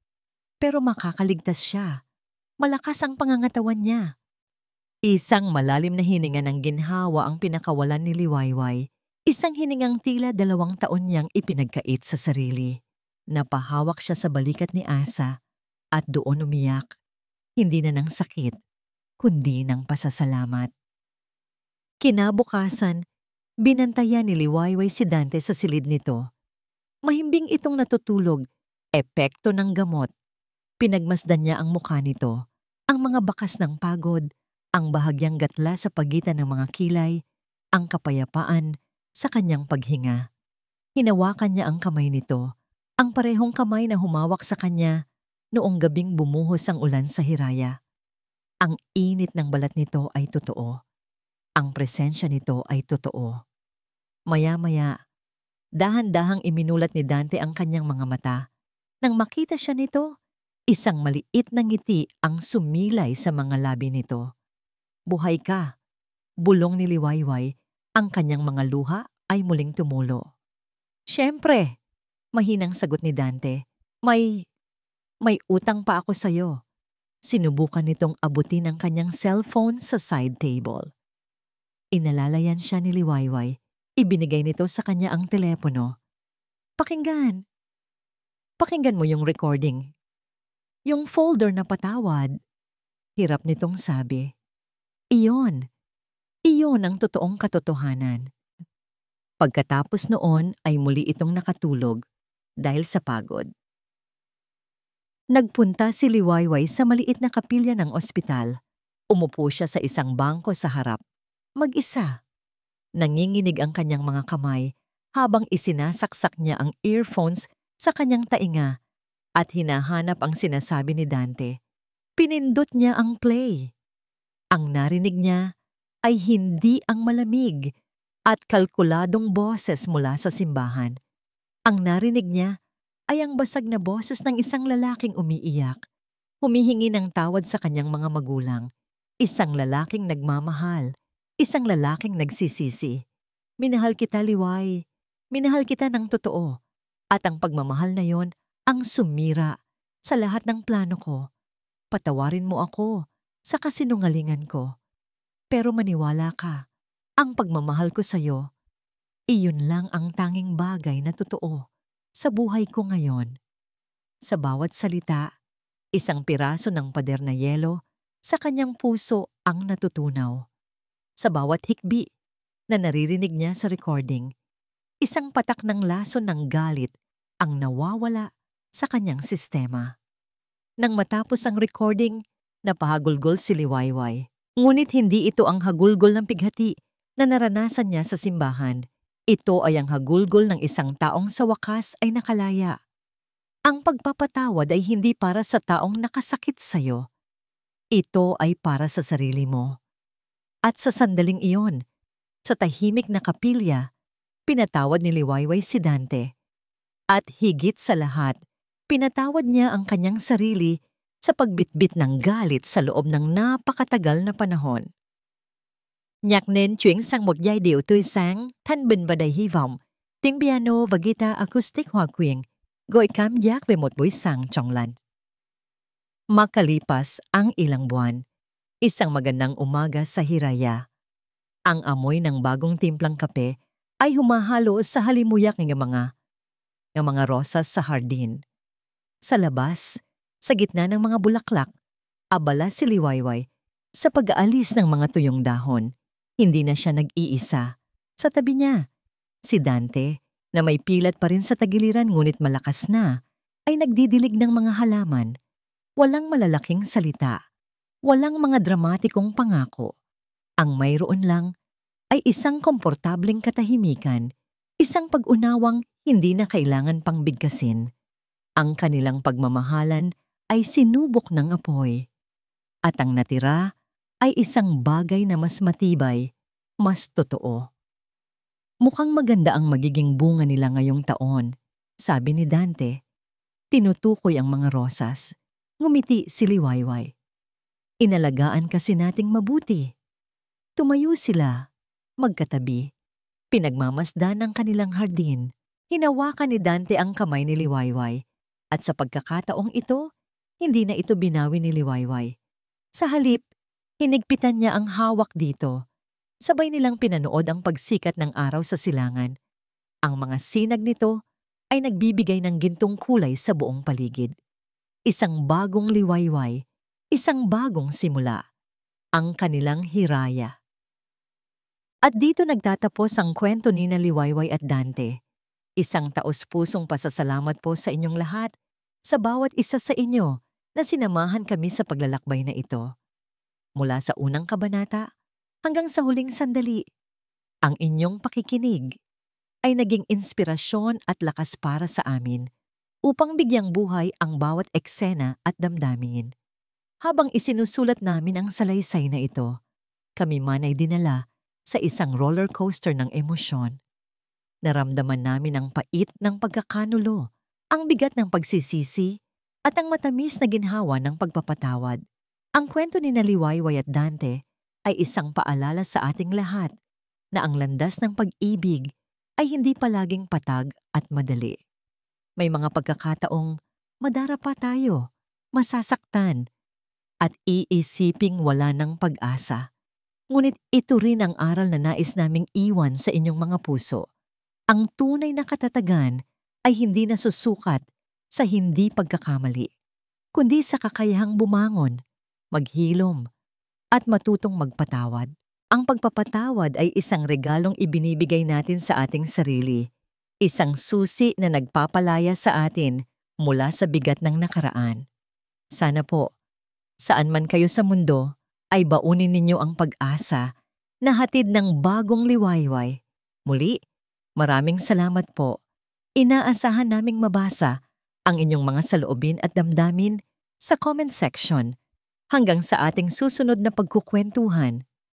Pero makakaligtas siya. Malakas ang pangangatawan niya. Isang malalim na hininga ng ginhawa ang pinakawalan ni Liwayway. Isang hiningang tila 2 taon niyang ipinagkait sa sarili. Napahawak siya sa balikat ni Asa at doon umiyak. Hindi na ng sakit, kundi ng pasasalamat. Kinabukasan, binantayan ni Liwayway si Dante sa silid nito. Mahimbing itong natutulog, epekto ng gamot. Pinagmasdan niya ang mukha nito, ang mga bakas ng pagod, ang bahagyang gatla sa pagitan ng mga kilay, ang kapayapaan sa kanyang paghinga. Hinawakan niya ang kamay nito, ang parehong kamay na humawak sa kanya noong gabing bumuhos ang ulan sa Hiraya. Ang init ng balat nito ay totoo. Ang presensya nito ay totoo. Maya-maya, dahan-dahang iminulat ni Dante ang kanyang mga mata. Nang makita siya nito, isang maliit na ngiti ang sumilay sa mga labi nito. "Buhay ka," bulong ni Liwayway. Ang kanyang mga luha ay muling tumulo. "Siyempre," mahinang sagot ni Dante. May utang pa ako sa'yo." Sinubukan nitong abutin ang kanyang cellphone sa side table. Inalalayan siya ni Liwayway. Ibinigay nito sa kanya ang telepono. Pakinggan mo yung recording. Yung folder na patawad." Hirap nitong sabi. Iyon ang totoong katotohanan. Pagkatapos noon ay muli itong nakatulog dahil sa pagod. Nagpunta si Liwayway sa maliit na kapilya ng ospital. Umupo siya sa isang bangko sa harap. Mag-isa. Nanginginig ang kanyang mga kamay habang isinasaksak niya ang earphones sa kanyang tainga at hinahanap ang sinasabi ni Dante. Pinindot niya ang play. Ang narinig niya ay hindi ang malamig at kalkuladong boses mula sa simbahan. Ang narinig niya ay ang basag na boses ng isang lalaking umiiyak, humihingi ng tawad sa kanyang mga magulang, isang lalaking nagmamahal, isang lalaking nagsisisi. "Minahal kita, Liway. Minahal kita ng totoo." At ang pagmamahal na yon ang sumira sa lahat ng plano ko. "Patawarin mo ako sa kasinungalingan ko. Pero maniwala ka, ang pagmamahal ko sa'yo, iyon lang ang tanging bagay na totoo sa buhay ko ngayon." Sa bawat salita, isang piraso ng pader na yelo sa kanyang puso ang natutunaw. Sa bawat hikbi na naririnig niya sa recording, isang patak ng lason ng galit ang nawawala sa kanyang sistema. Nang matapos ang recording, napahagulgol si Liwayway. Ngunit hindi ito ang hagulgol ng pighati na naranasan niya sa simbahan. Ito ay ang hagulgol ng isang taong sa wakas ay nakalaya. Ang pagpapatawad ay hindi para sa taong nakasakit sa'yo. Ito ay para sa sarili mo. At sa sandaling iyon, sa tahimik na kapilya, pinatawad ni Liwayway si Dante. At higit sa lahat, pinatawad niya ang kanyang sarili sa pagbitbit ng galit sa loob ng napakatagal na panahon. Nhạc nền chuyển sang một giai điệu tươi sáng, thanh bình và đầy hy vọng. Tiếng piano và guitar acoustic hòa quyện, gợi cảm giác về một buổi sáng trong lành. Makalipas ang ilang buwan, isang magandang umaga sa Hiraya. Ang amoy ng bagong timplang kape ay humahalo sa halimuyak ng mga rosas sa hardin. Sa labas, sa gitna ng mga bulaklak, abala si Liwayway sa pag-aalis ng mga tuyong dahon. Hindi na siya nag-iisa. Sa tabi niya, si Dante na may pilat pa rin sa tagiliran ngunit malakas na, ay nagdidilig ng mga halaman, walang malalaking salita, walang mga dramatikong pangako. Ang mayroon lang ay isang komportableng katahimikan, isang pag-unawang hindi na kailangan pang bigkasin. Ang kanilang pagmamahalan ay sinubok ng apoy, at ang natira ay isang bagay na mas matibay, mas totoo. Mukhang maganda ang magiging bunga nila ngayong taon, sabi ni Dante. Tinutukoy ang mga rosas. Ngumiti si Liwayway. Inalagaan kasi nating mabuti. Tumayo sila, magkatabi. Pinagmamasdan ang kanilang hardin. Hinawakan ni Dante ang kamay ni Liwayway. At sa pagkakataong ito, hindi na ito binawi ni Liwayway. Sa halip, hinigpitan niya ang hawak dito. Sabay nilang pinanood ang pagsikat ng araw sa silangan. Ang mga sinag nito ay nagbibigay ng gintong kulay sa buong paligid. Isang bagong Liwayway, isang bagong simula, ang kanilang hiraya. At dito nagtatapos ang kwento ni na Liwayway at Dante. Isang taos-pusong pasasalamat po sa inyong lahat, sa bawat isa sa inyo na sinamahan kami sa paglalakbay na ito. Mula sa unang kabanata hanggang sa huling sandali, ang inyong pakikinig ay naging inspirasyon at lakas para sa amin upang bigyang buhay ang bawat eksena at damdamin. Habang isinusulat namin ang salaysay na ito, kami man ay dinala sa isang roller coaster ng emosyon. Naramdaman namin ang pait ng pagkakanulo, ang bigat ng pagsisisi, at ang matamis na ginhawa ng pagpapatawad. Ang kwento ni Liwayway at Dante ay isang paalala sa ating lahat na ang landas ng pag-ibig ay hindi palaging patag at madali. May mga pagkakataong madarapa tayo, masasaktan, at iisiping wala ng pag-asa. Ngunit ito rin ang aral na nais naming iwan sa inyong mga puso. Ang tunay na katatagan ay hindi nasusukat sa hindi pagkakamali, kundi sa kakayahang bumangon, maghilom, at matutong magpatawad. Ang pagpapatawad ay isang regalong ibinibigay natin sa ating sarili, isang susi na nagpapalaya sa atin mula sa bigat ng nakaraan. Sana po, saan man kayo sa mundo, ay baunin ninyo ang pag-asa na hatid ng bagong Liwayway. Muli, maraming salamat po. Inaasahan naming mabasa ang inyong mga saloobin at damdamin sa comment section. Hanggang sa ating susunod na pagkukwentuhan,